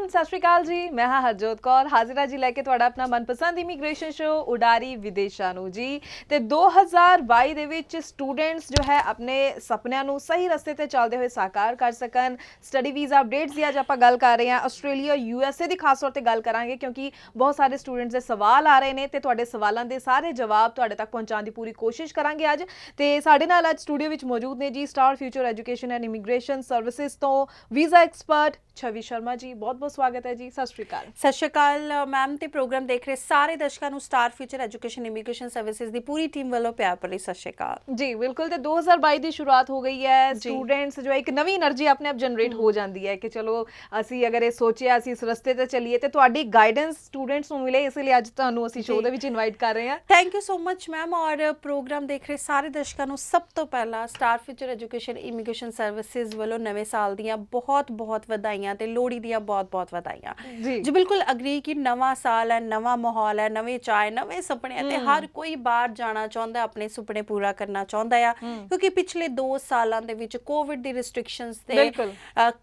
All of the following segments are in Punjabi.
सत श्री अकाल जी। मैं हाँ हरजोत कौर हाजिर जी लैके तुहाडा अपना मनपसंद इमीग्रेशन शो उडारी विदेशा नू जी। ते 2022 दे विच स्टूडेंट्स जो है अपने सपनिਆਂ ਨੂੰ सही रस्ते ते चलते हुए साकार कर सकन। स्टडी वीज़ा अपडेट्स की अज आपां गल कर रहे हैं। आस्ट्रेलिया यूएसए की खास तौर पर गल करांगे क्योंकि बहुत सारे स्टूडेंट्स के सवाल आ रहे हैं तो तुहाडे सवालों के सारे जवाब तुहाडे तक पहुँचाने की पूरी कोशिश करांगे अज। ते साडे नाल अज स्टूडियो विच मौजूद ने जी star future education and immigration services तो वीज़ा एक्सपर्ट छवि शर्मा जी। बहुत बहुत स्वागत है जी। सत श्री अकाल। सत श्री अकाल मैम। ते प्रोग्राम देख रहे सारे दर्शकों को star future education immigration services की पूरी टीम वालों प्यार भरी सत श्री अकाल जी। बिल्कुल। तो 2022 की शुरुआत हो गई है। स्टूडेंट्स जो है एक नवी एनर्जी अपने आप जनरेट हो जाती है कि चलो असी अगर ये सोचिए असी इस रस्ते ते चलीए तो तुहाडी गाइडेंस स्टूडेंट्स को मिले, इसलिए अज तुहानू असी शो दे विच इनवाइट कर रहे हैं। Thank you so much ma'am. और प्रोग्राम देख रहे सारे दर्शकों को सब तो पहला star future education immigration services वालों नवे साल दियां बहुत बहुत वधाइयां ते लोहड़ी दियां बहुत बहुत वधाइयां जी। बिल्कुल अग्री कि नवा साल है, नवा माहौल है, नवे चाय, नवे सुपने ते हर कोई बाहर जाना चाहता, अपने सुपने पूरा करना चाहता है क्योंकि पिछले 2 सालों दे विच कोविड दी रिस्ट्रिक्शंस दे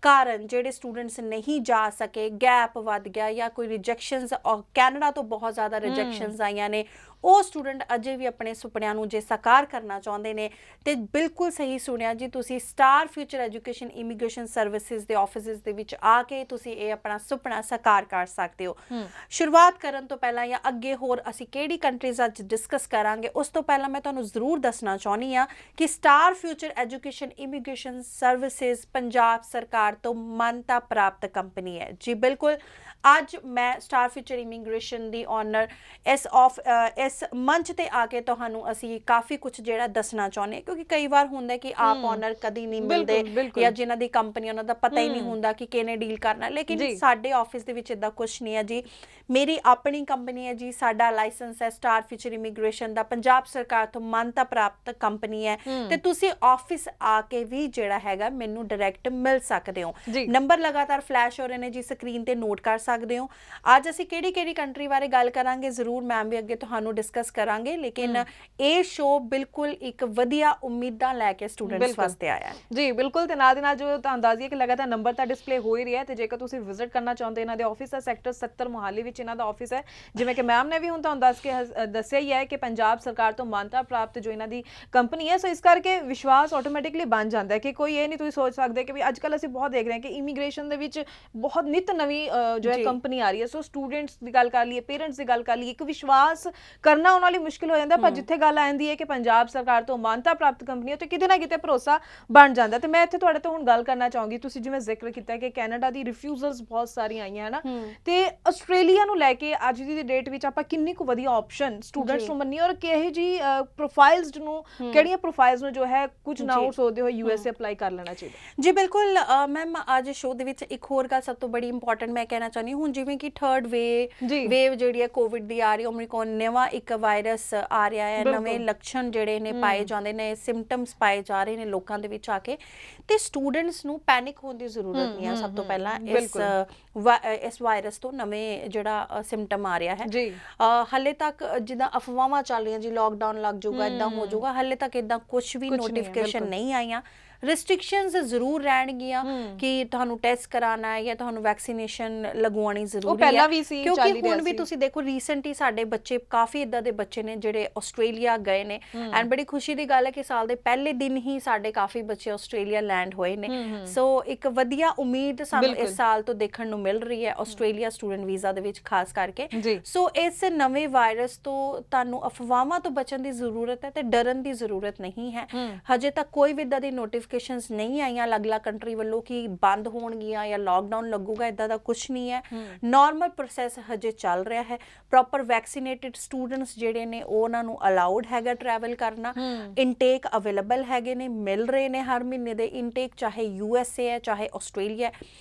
कारण जेडे स्टूडेंट्स नहीं जा सके, गैप वध गया या कोई रिजेक्शंस और कैनेडा तो बहुत ज़्यादा रिजेक्शंस आईयां ने। ਉਹ स्टूडेंट अजे भी अपने सुपनिਆਂ ਨੂੰ ਜੇ ਸਾਕਾਰ ਕਰਨਾ ਚਾਹੁੰਦੇ ਨੇ ਤੇ ਬਿਲਕੁਲ ਸਹੀ ਸੁਣਿਆ ਜੀ ਤੁਸੀਂ star future education immigration services ਦੇ ਆਫਿਸਿਸ ਦੇ ਵਿੱਚ ਆ ਕੇ ਤੁਸੀਂ ਇਹ ਆਪਣਾ ਸੁਪਨਾ ਸਾਕਾਰ ਕਰ ਸਕਦੇ ਹੋ। ਸ਼ੁਰੂਆਤ ਕਰਨ ਤੋਂ ਪਹਿਲਾਂ ਜਾਂ ਅੱਗੇ ਹੋਰ ਅਸੀਂ ਕਿਹੜੀ ਕੰਟਰੀਜ਼ ਅੱਜ ਡਿਸਕਸ ਕਰਾਂਗੇ ਉਸ ਤੋਂ ਪਹਿਲਾਂ ਮੈਂ ਤੁਹਾਨੂੰ ਜ਼ਰੂਰ ਦੱਸਣਾ ਚਾਹੁੰਦੀ ਆ ਕਿ star future education immigration services Punjab ਸਰਕਾਰ ਤੋਂ ਮਾਨਤਾ ਪ੍ਰਾਪਤ ਕੰਪਨੀ ਹੈ ਜੀ। ਬਿਲकुल ਅੱਜ मैं स्टार फ्यूचर इमीग्रेशन ਦੀ ऑनर इस मंच ਤੇ ਆ ਕੇ ਤੁਹਾਨੂੰ ਅਸੀਂ ਕਾਫੀ ਕੁਝ ਜਿਹੜਾ ਦੱਸਣਾ ਚਾਹੁੰਦੇ ਕਿਉਂਕਿ ਕਈ ਵਾਰ ਹੁੰਦਾ ਕਿ ਆਪ ऑनर ਕਦੀ ਨਹੀਂ ਮਿਲਦੇ ਜਾਂ ਜਿਨ੍ਹਾਂ ਦੀ ਕੰਪਨੀ ਉਹਨਾਂ ਦਾ ਪਤਾ ਹੀ ਨਹੀਂ ਹੁੰਦਾ ਕਿ ਕਿਹਨੇ ਡੀਲ ਕਰਨਾ। ਲੇਕਿਨ ਸਾਡੇ ਆਫਿਸ ਦੇ ਵਿੱਚ ਇਦਾਂ ਕੁਝ ਨਹੀਂ ਹੈ ਜੀ। ਮੇਰੀ ਆਪਣੀ ਕੰਪਨੀ ਹੈ ਜੀ, ਸਾਡਾ ਲਾਇਸੈਂਸ ਹੈ ਸਟਾਰ ਫਿਊਚਰ ਇਮੀਗ੍ਰੇਸ਼ਨ ਦਾ, ਪੰਜਾਬ ਸਰਕਾਰ ਤੋਂ ਮਾਨਤਾ ਪ੍ਰਾਪਤ ਕੰਪਨੀ ਹੈ ਤੇ ਤੁਸੀਂ ਆਫਿਸ ਆ ਕੇ ਵੀ ਜਿਹੜਾ ਹੈਗਾ ਮੈਨੂੰ ਡਾਇਰੈਕਟ ਮਿਲ ਸਕਦੇ ਹੋ। ਨੰਬਰ ਲਗਾਤਾਰ ਫਲੈਸ਼ ਹੋ ਰਹੇ ਨੇ ਜੀ ਸਕਰੀਨ ਤੇ, ਨੋਟ ਕਰ ਸਕਦੇ ਹੋ। ਅੱਜ ਅਸੀਂ ਕਿਹੜੀ ਕੰਟਰੀ ਬਾਰੇ ਗੱਲ ਕਰਾਂਗੇ ਜ਼ਰੂਰ ਮੈਮ ਵੀ ਅੱਗੇ ਤੁਹਾਨੂੰ ਡਿਸਕਸ ਕਰਾਂਗੇ, ਲੇਕਿਨ ਇਹ ਸ਼ੋ ਬਿਲਕੁਲ ਇੱਕ ਵਧੀਆ ਉਮੀਦਾਂ ਲੈ ਕੇ ਸਟੂਡੈਂਟਸ ਵਾਸਤੇ ਆਇਆ ਹੈ ਜੀ। ਬਿਲਕੁਲ। ਤੇ ਨਾਲ ਦੀ ਨਾਲ ਜੋ ਤੁਹਾਨੂੰ ਦੱਸ ਦਈਏ ਕਿ ਲਗਾਤਾਰ ਨੰਬਰ ਤਾਂ ਡਿਸਪਲੇ ਹੋ ਹੀ ਰਿਹਾ ਹੈ ਤੇ ਜੇਕਰ ਤੁਸੀਂ ਵਿਜ਼ਿਟ ਕਰਨਾ ਚਾਹੁੰਦੇ ਇਹਨਾਂ ਦੇ ਆਫਿਸ ਹੈ ਸੈਕਟਰ 70 ਮੁਹਾਲੀ ਵਿੱਚ ਇਹਨਾਂ ਦਾ ਆਫਿਸ ਹੈ। ਜਿਵੇਂ ਕਿ ਮੈਮ ਨੇ ਵੀ ਹੁਣ ਤੁਹਾਨੂੰ ਦੱਸਿਆ ਹੀ ਹੈ ਕਿ ਪੰਜਾਬ ਸਰਕਾਰ ਤੋਂ ਮਾਨਤਾ ਪ੍ਰਾਪਤ ਜੋ ਇਹਨਾਂ ਦੀ ਕੰਪਨੀ ਹੈ, ਸੋ ਇਸ ਕਰਕੇ ਵਿਸ਼ਵਾਸ ਆਟੋਮੈਟਿਕਲੀ ਬਣ ਜਾਂਦਾ ਹੈ ਕਿ ਕੋਈ ਇਹ ਨਹੀਂ ਤੁਸੀਂ ਸੋਚ ਸਕਦੇ ਕਿ ਵੀ ਅੱਜ ਕੱਲ੍ਹ ਅਸੀਂ ਬਹੁਤ ਦੇਖ ਰਹੇ ਹਾਂ ਕਿ ਇਮੀਗ੍ਰੇਸ਼ਨ ਦੇ ਵਿੱਚ ਬਹੁਤ ਨਿਤ ਨਵੀਂ ਜੋ ਹੈ ਕੰਪਨੀ ਆ ਰਹੀ ਹੈ। ਸੋ ਸਟੂਡੈਂਟਸ ਦੀ ਗੱਲ ਕਰ ਲਈਏ, ਪੇਰੈਂਟਸ ਦੀ ਗੱਲ ਕਰ ਲਈਏ, ਇੱਕ ਵਿਸ਼ਵਾਸ ਕਰਨਾ ਉਹਨਾਂ ਲਈ ਮੁਸ਼ਕਿਲ ਹੋ ਜਾਂਦਾ, ਪਰ ਜਿੱਥੇ ਗੱਲ ਆ ਜਾਂਦੀ ਹੈ ਕਿ ਪੰਜਾਬ ਸਰਕਾਰ ਤੋਂ ਮਾਨਤਾ ਪ੍ਰਾਪਤ ਕੰਪਨੀ ਹੈ ਤੇ ਕਿਤੇ ਨਾ ਕਿਤੇ ਭਰੋਸਾ ਬਣ ਜਾਂਦਾ। ਤੇ ਮੈਂ ਇੱਥੇ ਤੁਹਾਡੇ ਤੋਂ ਹੁਣ ਗੱਲ ਕਰਨਾ ਚਾਹੂੰਗੀ, ਤੁਸੀਂ ਜਿਵੇਂ ਜ਼ਿਕਰ ਕੀਤਾ ਕਿ ਕੈਨੇਡਾ ਦੀ ਰਿਫਿਊਜ਼ਲਸ ਬਹੁਤ ਸਾਰੀਆਂ ਆਈਆਂ ਹਨ ਤੇ ਆਸਟ੍ਰੇਲੀਆ ਨੂੰ ਲੈ ਕੇ ਅੱਜ ਦੀ ਡੇਟ ਵਿੱਚ ਆਪਾਂ ਕਿੰਨੀ ਕੁ ਵਧੀਆ ਆਪਸ਼ਨ ਸਟੂਡੈਂਟਸ ਨੂੰ ਮੰਨੀ ਔਰ ਕਿਹੋ ਜੀ ਪ੍ਰੋਫਾਈਲਸ ਨੂੰ, ਕਿਹੜੀਆਂ ਪ੍ਰੋਫਾਈਲਸ ਨੂੰ ਜੋ ਹੈ ਕੁਝ ਨਾ ਹੋ ਸੋਚਦੇ ਹੋਏ ਯੂਐਸਏ ਅਪਲਾਈ ਕਰ ਲੈਣਾ ਚਾਹੀਦਾ ਜੀ। ਬਿਲਕੁਲ ਮੈਮ ਅੱਜ ਸ਼ੋਅ ਦੇ ਵਿੱਚ ਇੱਕ ਹੋਰ ਗੱਲ ਸਭ ਤੋਂ ਬੜੀ ਇੰਪੋਰਟੈਂਟ ਮੈਂ ਕਹਿਣਾ ਚਾਹੁੰਦੀ ਹੁਣ ਜਿਵੇਂ ਕਿ ਥਰਡ ਵੇਵ ਜਿਹੜੀ ਹੈ ਕੋਵਿਡ ਦੀ ਆ ਰਹੀ, ਓਮਿਕਰੋਨ ਨਵਾਂ ਇੱਕ ਵਾਇਰਸ ਆ ਰਿਹਾ ਹੈ, ਨਵੇਂ ਲੱਛਣ ਜਿਹੜੇ ਨੇ ਪਾਏ ਜਾਂਦੇ ਨੇ, ਸਿੰਪਟਮਸ ਪਾਏ ਜਾ ਰਹੇ ਨੇ ਲੋਕਾਂ ਦੇ ਵਿੱਚ ਆ ਕੇ, ਤੇ ਸਟੂਡੈਂਟਸ ਨੂੰ ਪੈਨਿਕ ਹੋਣ ਦੀ ਜ਼ਰੂਰਤ ਨਹੀਂ ਹੈ। ਸਭ ਤੋਂ ਪਹਿਲਾਂ ਇਸ ਵਾਇਰਸ ਤੋਂ ਨਵੇਂ ਜਿਹੜਾ ਸਿੰਪਟਮ ਆ ਰਿਹਾ ਹੈ ਹਾਲੇ ਤੱਕ ਜਿੱਦਾਂ ਅਫਵਾਹਾਂ ਚੱਲ ਰਹੀਆਂ ਜੀ ਲੋਕਡਾਊਨ ਲੱਗ ਜਾਊਗਾ, ਇੱਦਾਂ ਹੋ ਜਾਊਗਾ, ਹਾਲੇ ਤੱਕ ਇੱਦਾਂ ਕੁਝ ਵੀ ਨੋਟੀਫਿਕੇਸ਼ਨ ਨਹੀਂ ਆਈਆਂ। ਰਿਸਟ੍ਰਿਕਸ਼ਨਸ ਜ਼ਰੂਰ ਰਹਿਣਗੀਆਂ ਕਿ ਤੁਹਾਨੂੰ ਟੈਸਟ ਕਰਾਉਣਾ ਹੈ ਜਾਂ ਤੁਹਾਨੂੰ ਵੈਕਸੀਨੇਸ਼ਨ ਲਗਵਾਉਣੀ ਜ਼ਰੂਰੀ ਹੈ ਕਿਉਂਕਿ ਹੁਣ ਵੀ ਤੁਸੀਂ ਦੇਖੋ ਰੀਸੈਂਟਲੀ ਸਾਡੇ ਬੱਚੇ ਕਾਫੀ ਇੱਦਾਂ ਦੇ ਬੱਚੇ ਨੇ ਜਿਹੜੇ ਆਸਟ੍ਰੇਲੀਆ ਗਏ ਨੇ ਐਂਡ ਬੜੀ ਖੁਸ਼ੀ ਦੀ ਗੱਲ ਹੈ ਕਿ ਸਾਲ ਦੇ ਪਹਿਲੇ ਦਿਨ ਹੀ ਸਾਡੇ ਕਾਫੀ ਬੱਚੇ ਆਸਟ੍ਰੇਲੀਆ ਲੈਂਡ ਹੋਏ ਨੇ। ਸੋ ਇੱਕ ਵਧੀਆ ਉਮੀਦ ਸਾਨੂੰ ਇਸ ਸਾਲ ਤੋਂ ਦੇਖਣ ਨੂੰ ਮਿਲ ਰਹੀ ਹੈ ਆਸਟ੍ਰੇਲੀਆ ਸਟੂਡੈਂਟ ਵੀਜ਼ਾ ਦੇ ਵਿੱਚ ਖਾਸ ਕਰਕੇ। ਸੋ ਇਸ ਨਵੇਂ ਵਾਇਰਸ ਤੋਂ ਤੁਹਾਨੂੰ ਅਫਵਾਹਾਂ ਤੋਂ ਬਚਣ ਦੀ ਜ਼ਰੂਰਤ ਹੈ ਤੇ ਡਰਨ ਦੀ ਜ਼ਰੂਰਤ ਨਹੀਂ ਹੈ। ਹਜੇ ਤੱਕ ਕੋਈ ਵੀ ਇੱਦਾਂ ਦੀ ਨੋਟੀਫਿਕੇਸ਼ਨਸ ਨਹੀਂ ਆਈਆਂ ਅਲੱਗ-ਅਲੱਗ ਕੰਟਰੀ ਵੱਲੋਂ ਕਿ ਬੰਦ ਹੋਣਗੀਆਂ ਜਾਂ ਲਾਕਡਾਊਨ ਲੱਗੂਗਾ, ਇੱਦਾਂ ਦਾ ਕੁਝ ਨਹੀਂ ਹੈ। ਨਾਰਮਲ ਪ੍ਰੋਸੈਸ ਹਜੇ ਚੱਲ ਰਿਹਾ ਹੈ। ਪ੍ਰੋਪਰ ਵੈਕਸੀਨੇਟਿਡ ਸਟੂਡੈਂਟਸ ਜਿਹੜੇ ਨੇ ਉਹਨਾਂ ਨੂੰ ਅਲਾਉਡ ਹੈਗਾ ਟਰੈਵਲ ਕਰਨਾ, ਇਨਟੇਕ ਅਵੇਲੇਬਲ ਹੈਗੇ ਨੇ, ਮਿਲ ਰਹੇ ਨੇ ਹਰ ਮਹੀਨੇ ਦੇ ਇਨਟੇਕ, ਚਾਹੇ ਯੂਐਸਏ ਹੈ ਚਾਹੇ ਆਸਟ੍ਰੇਲੀਆ।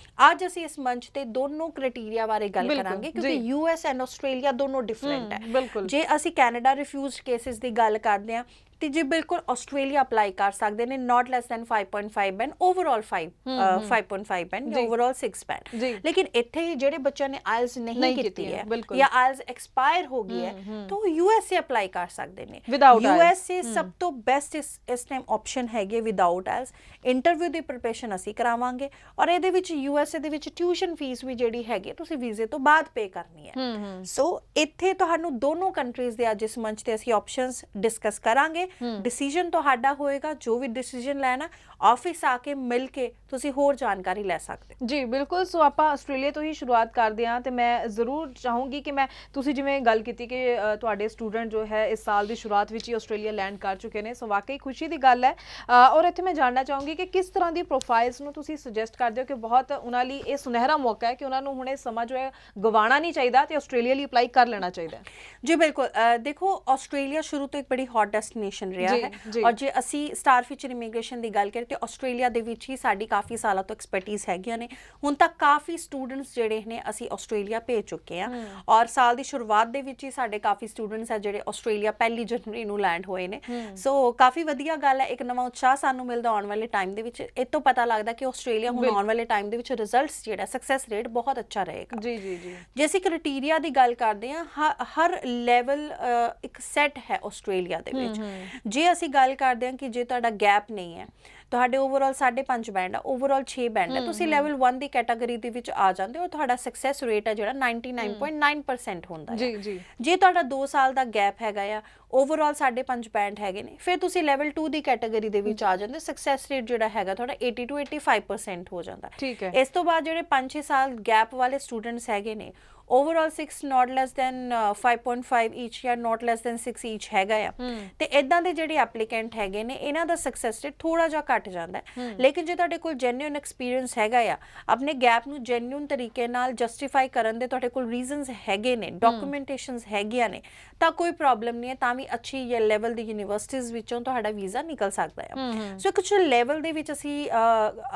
ਅੱਜ ਅਸੀਂ ਇਸ ਮੰਚ ਤੇ ਦੋਨੋਂ ਕ੍ਰਾਈਟੇਰੀਆ ਬਾਰੇ ਗੱਲ ਕਰਾਂਗੇ ਕਿਉਂਕਿ ਯੂਐਸ ਐਂਡ ਆਸਟ੍ਰੇਲੀਆ ਦੋਨੋਂ ਡਿਫਰੈਂਟ ਹੈ। ਜੇ ਅਸੀਂ ਕੈਨੇਡਾ ਰਿਫਿਊਜ਼ਡ ਕੇਸਿਸ ਦੀ ਗੱਲ ਕਰਦੇ ਹਾਂ ਤੇ ਜੀ ਬਿਲਕੁਲ ਆਸਟ੍ਰੇਲੀਆ ਅਪਲਾਈ ਕਰ ਸਕਦੇ ਨੇ, not less than 5.5 band, overall 5.5 band, overall 6 band. ਲੇਕਿਨ ਇੱਥੇ ਜਿਹੜੇ ਬੱਚਿਆਂ ਨੇ ਆਇਲਸ ਨਹੀਂ ਕੀਤੀ ਹੈ ਜਾਂ ਆਇਲਸ ਐਕਸਪਾਇਰ ਹੋ ਗਈ ਹੈ ਤਾਂ ਉਹ USA ਅਪਲਾਈ ਕਰ ਸਕਦੇ ਨੇ। USA ਸਭ ਤੋਂ ਬੈਸਟ ਇਸ ਟਾਈਮ ਆਪਸ਼ਨ ਹੈਗੇ ਵਿਦਆਊਟ ਆਇਲਸ। ਇੰਟਰਵਿਊ ਦੀ ਪ੍ਰੀਪਰੇਸ਼ਨ ਅਸੀਂ ਕਰਾਵਾਂਗੇ ਔਰ ਇਹਦੇ ਵਿੱਚ USA ਦੇ ਵਿੱਚ ਟਿਊਸ਼ਨ ਫੀਸ ਵੀ ਜਿਹੜੀ ਹੈਗੀ ਤੁਸੀਂ ਵੀਜ਼ੇ ਤੋਂ ਬਾਅਦ ਪੇ ਕਰਨੀ ਹੈ। ਸੋ ਇੱਥੇ ਤੁਹਾਨੂੰ ਦੋਨੋਂ ਕੰਟਰੀਜ਼ ਦੇ ਅੱਜ ਇਸ ਮੰਚ ਤੇ ਅਸੀਂ ਆਪਸ਼ਨਸ ਡਿਸਕਸ ਕਰਾਂਗੇ। ਡਿਸੀਜਨ ਤੁਹਾਡਾ ਹੋਏਗਾ, ਜੋ ਵੀ ਡਿਸੀਜਨ ਲੈਣਾ ਆਫਿਸ ਆ ਕੇ ਮਿਲ ਕੇ ਤੁਸੀਂ ਹੋਰ ਜਾਣਕਾਰੀ ਲੈ ਸਕਦੇ ਜੀ। ਬਿਲਕੁਲ। ਸੋ ਆਪਾਂ ਆਸਟ੍ਰੇਲੀਆ ਤੋਂ ਹੀ ਸ਼ੁਰੂਆਤ ਕਰਦੇ ਹਾਂ ਤੇ ਮੈਂ ਜ਼ਰੂਰ ਚਾਹੂੰਗੀ ਕਿ ਤੁਸੀਂ ਜਿਵੇਂ ਗੱਲ ਕੀਤੀ ਕਿ ਤੁਹਾਡੇ ਸਟੂਡੈਂਟ ਜੋ ਹੈ ਇਸ ਸਾਲ ਦੀ ਸ਼ੁਰੂਆਤ ਵਿੱਚ ਹੀ ਆਸਟ੍ਰੇਲੀਆ ਲੈਂਡ ਕਰ ਚੁੱਕੇ ਨੇ, ਸੋ ਵਾਕਈ ਖੁਸ਼ੀ ਦੀ ਗੱਲ ਹੈ। ਔਰ ਇੱਥੇ ਮੈਂ ਜਾਣਨਾ ਚਾਹੂੰਗੀ ਕਿ ਕਿਸ ਤਰ੍ਹਾਂ ਦੀ ਪ੍ਰੋਫਾਈਲਸ ਨੂੰ ਤੁਸੀਂ ਸੁਜੈਸਟ ਕਰਦੇ ਹੋ ਕਿ ਬਹੁਤ ਉਹਨਾਂ ਲਈ ਇਹ ਸੁਨਹਿਰਾ ਮੌਕਾ ਹੈ ਕਿ ਉਹਨਾਂ ਨੂੰ ਹੁਣ ਇਹ ਸਮਾਂ ਜੋ ਹੈ ਗਵਾਉਣਾ ਨਹੀਂ ਚਾਹੀਦਾ ਤੇ ਆਸਟ੍ਰੇਲੀਆ ਲਈ ਅਪਲਾਈ ਕਰ ਲੈਣਾ ਚਾਹੀਦਾ ਹੈ। ਜੀ ਬਿਲਕੁਲ। ਦੇਖੋ ਆਸਟ੍ਰੇਲੀਆ ਸ਼ੁਰੂ ਤੋਂ ਇੱਕ ਬੜੀ ਹੌਟ ਡੈਸਟੀਨੇਸ਼ਨ ਰਿਹਾ ਹੈ ਔਰ ਜੇ ਅਸੀਂ ਸਟਾਰ ਫਿਊਚਰ ਇਮੀਗ੍ਰੇਸ਼ਨ ਦੀ ਗੱਲ ਕਰੀਏ ਤੇ ਆਸਟ੍ਰੇਲੀਆ ਦੇ ਵਿੱਚ ਹੀ ਸਾਡੀ ਕਾਫੀ ਸਾਲਾਂ ਤੋਂ ਐਕਸਪਰਟੀਜ਼ ਹੈਗੀਆਂ ਨੇ। ਹੁਣ ਤੱਕ ਕਾਫੀ ਸਟੂਡੈਂਟਸ ਜਿਹੜੇ ਨੇ ਅਸੀਂ ਆਸਟ੍ਰੇਲੀਆ ਭੇਜ ਚੁੱਕੇ ਹਾਂ ਔਰ ਸਾਲ ਦੀ ਸ਼ੁਰੂਆਤ ਦੇ ਵਿੱਚ ਹੀ ਸਾਡੇ ਕਾਫੀ ਸਟੂਡੈਂਟਸ ਆ ਜਿਹੜੇ ਆਸਟ੍ਰੇਲੀਆ 1 ਜਨਵਰੀ ਨੂੰ ਲੈਂਡ ਹੋਏ ਨੇ। ਸੋ ਕਾਫੀ ਵਧੀਆ ਗੱਲ ਹੈ, ਇੱਕ ਨਵਾਂ ਉਤਸ਼ਾਹ ਸਾਨੂੰ ਮਿਲਦਾ ਆਉਣ ਵਾਲੇ ਟਾਈਮ ਦੇ ਵਿੱਚ। ਇਹ ਤੋਂ ਪਤਾ ਲੱਗਦਾ ਕਿ ਆਸਟ੍ਰੇਲੀਆ ਹੁਣ ਆਉਣ ਵਾਲੇ ਟਾਈਮ ਦੇ ਵਿੱਚ ਰਿਜ਼ਲਟਸ ਜਿਹੜਾ ਸਕਸੈਸ ਰੇਟ ਬਹੁਤ ਅੱਛਾ ਰਹੇਗਾ। ਜੇ ਅਸੀਂ ਕ੍ਰਾਈਟੇਰੀਆ ਦੀ ਗੱਲ ਕਰਦੇ ਹਾਂ, ਹਰ ਲੈਵਲ ਇੱਕ ਸੈਟ ਹੈ ਆਸਟ੍ਰੇਲੀਆ ਦੇ ਵਿੱਚ। ਜੇ ਅਸੀਂ ਗੱਲ ਕਰਦੇ ਹਾਂ ਕਿ ਜੇ ਤੁਹਾਡਾ ਗੈਪ ਨਹੀਂ ਹੈ, ਤੁਹਾਡੇ ਓਵਰਆਲ 5.5 ਬੈਂਡ ਆ, ਓਵਰਆਲ 6 ਬੈਂਡ ਹੈ, ਤੁਸੀਂ ਲੈਵਲ 1 ਦੀ ਕੈਟਾਗਰੀ ਦੇ ਵਿੱਚ ਆ ਜਾਂਦੇ ਹੋ, ਤੁਹਾਡਾ ਸਕਸੈਸ ਰੇਟ ਹੈ ਜਿਹੜਾ 99.9% ਹੁੰਦਾ ਹੈ। ਜੇ ਤੁਹਾਡਾ 2 ਸਾਲ ਦਾ ਗੈਪ ਹੈਗਾ ਆ, ਓਵਰਆਲ 5.5 ਬੈਂਡ ਹੈਗੇ ਨੇ, ਫਿਰ ਤੁਸੀਂ ਲੈਵਲ 2 ਦੀ ਕੈਟਾਗਰੀ ਦੇ ਵਿੱਚ ਆ ਜਾਂਦੇ, ਸਕਸੈਸ ਰੇਟ ਜਿਹੜਾ ਹੈਗਾ ਤੁਹਾਡਾ 80 to 85% ਹੋ ਜਾਂਦਾ। ਇਸ ਤੋਂ ਬਾਅਦ ਜਿਹੜੇ 5-6 ਸਾਲ ਗੈਪ ਵਾਲੇ ਸਟੂਡੈਂਟਸ ਹੈਗੇ ਨੇ, overall 6 not less than 5.5 each ਜਾਂ not less than 6 each ਹੈਗਾ ਆ, ਤੇ ਇਦਾਂ ਦੇ ਜਿਹੜੇ ਐਪਲੀਕੈਂਟ ਹੈਗੇ ਨੇ ਇਹਨਾਂ ਦਾ ਸਕਸੈਸ ਰੇਟ ਥੋੜਾ ਜਿਹਾ ਘਟ ਜਾਂਦਾ ਹੈ। ਲੇਕਿਨ ਜੇ ਤੁਹਾਡੇ ਕੋਲ ਜੈਨੂਇਨ ਐਕਸਪੀਰੀਅੰਸ ਹੈਗਾ ਆ, ਆਪਣੇ ਗੈਪ ਨੂੰ ਜੈਨੂਇਨ ਤਰੀਕੇ ਨਾਲ ਜਸਟੀਫਾਈ ਕਰਨ ਦੇ ਤੁਹਾਡੇ ਕੋਲ ਰੀਜ਼ਨਸ ਹੈਗੇ ਨੇ, ਡਾਕੂਮੈਂਟੇਸ਼ਨਸ ਹੈਗੀਆਂ ਨੇ, ਤਾਂ ਕੋਈ ਪ੍ਰੋਬਲਮ ਨਹੀਂ ਹੈ, ਤਾਂ ਵੀ ਅੱਛੀ ਲੈਵਲ ਦੀ ਯੂਨੀਵਰਸਿਟੀਜ਼ ਵਿੱਚੋਂ ਤੁਹਾਡਾ ਵੀਜ਼ਾ ਨਿਕਲ ਸਕਦਾ ਹੈ। ਸੋ ਕੁਝ ਲੈਵਲ ਦੇ ਵਿੱਚ ਅਸੀਂ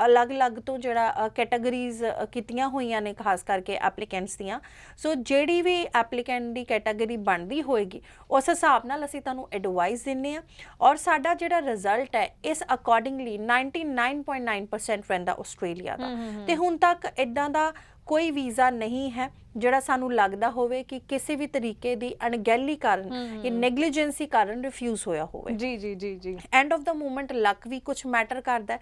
ਅਲੱਗ-ਅਲੱਗ ਤੋਂ ਜਿਹੜਾ ਕੈਟਾਗਰੀਜ਼ ਕੀਤੀਆਂ ਹੋਈਆਂ ਨੇ ਖਾਸ ਕਰਕੇ ਐਪਲੀਕੈਂਟਸ ਦੀਆਂ। ਸੋ ਜਿਹੜੀ ਵੀ ਐਪਲੀਕੈਂਟ ਦੀ ਕੈਟਾਗਰੀ ਬਣਦੀ ਹੋਏਗੀ ਉਸ ਹਿਸਾਬ ਨਾਲ ਅਸੀਂ ਤੁਹਾਨੂੰ ਐਡਵਾਈਸ ਦਿੰਦੇ ਹਾਂ ਔਰ ਸਾਡਾ ਜਿਹੜਾ ਰਿਜ਼ਲਟ ਹੈ ਇਸ ਅਕੋਰਡਿੰਗਲੀ 99.9% ਰਹਿੰਦਾ ਆਸਟ੍ਰੇਲੀਆ ਦਾ। ਤੇ ਹੁਣ ਤੱਕ ਇਦਾਂ ਦਾ ਕੋਈ ਵੀਜ਼ਾ ਨਹੀਂ ਹੈ ਜਿਹੜਾ ਸਾਨੂੰ ਲੱਗਦਾ ਹੋਵੇ ਕਿ ਕਿਸੇ ਵੀ ਤਰੀਕੇ ਦੀ ਅਣਗਹਿਲੀ ਕਾਰਨ ਜਾਂ ਨੈਗਲੀਜੈਂਸੀ ਕਾਰਨ ਰਿਫਿਊਜ਼ ਹੋਇਆ ਹੋਵੇ। ਜੀ ਐਂਡ ਆਫ ਦਾ ਮੂਮੈਂਟ ਲੱਕ ਵੀ ਕੁਝ ਮੈਟਰ ਕਰਦਾ ਹੈ।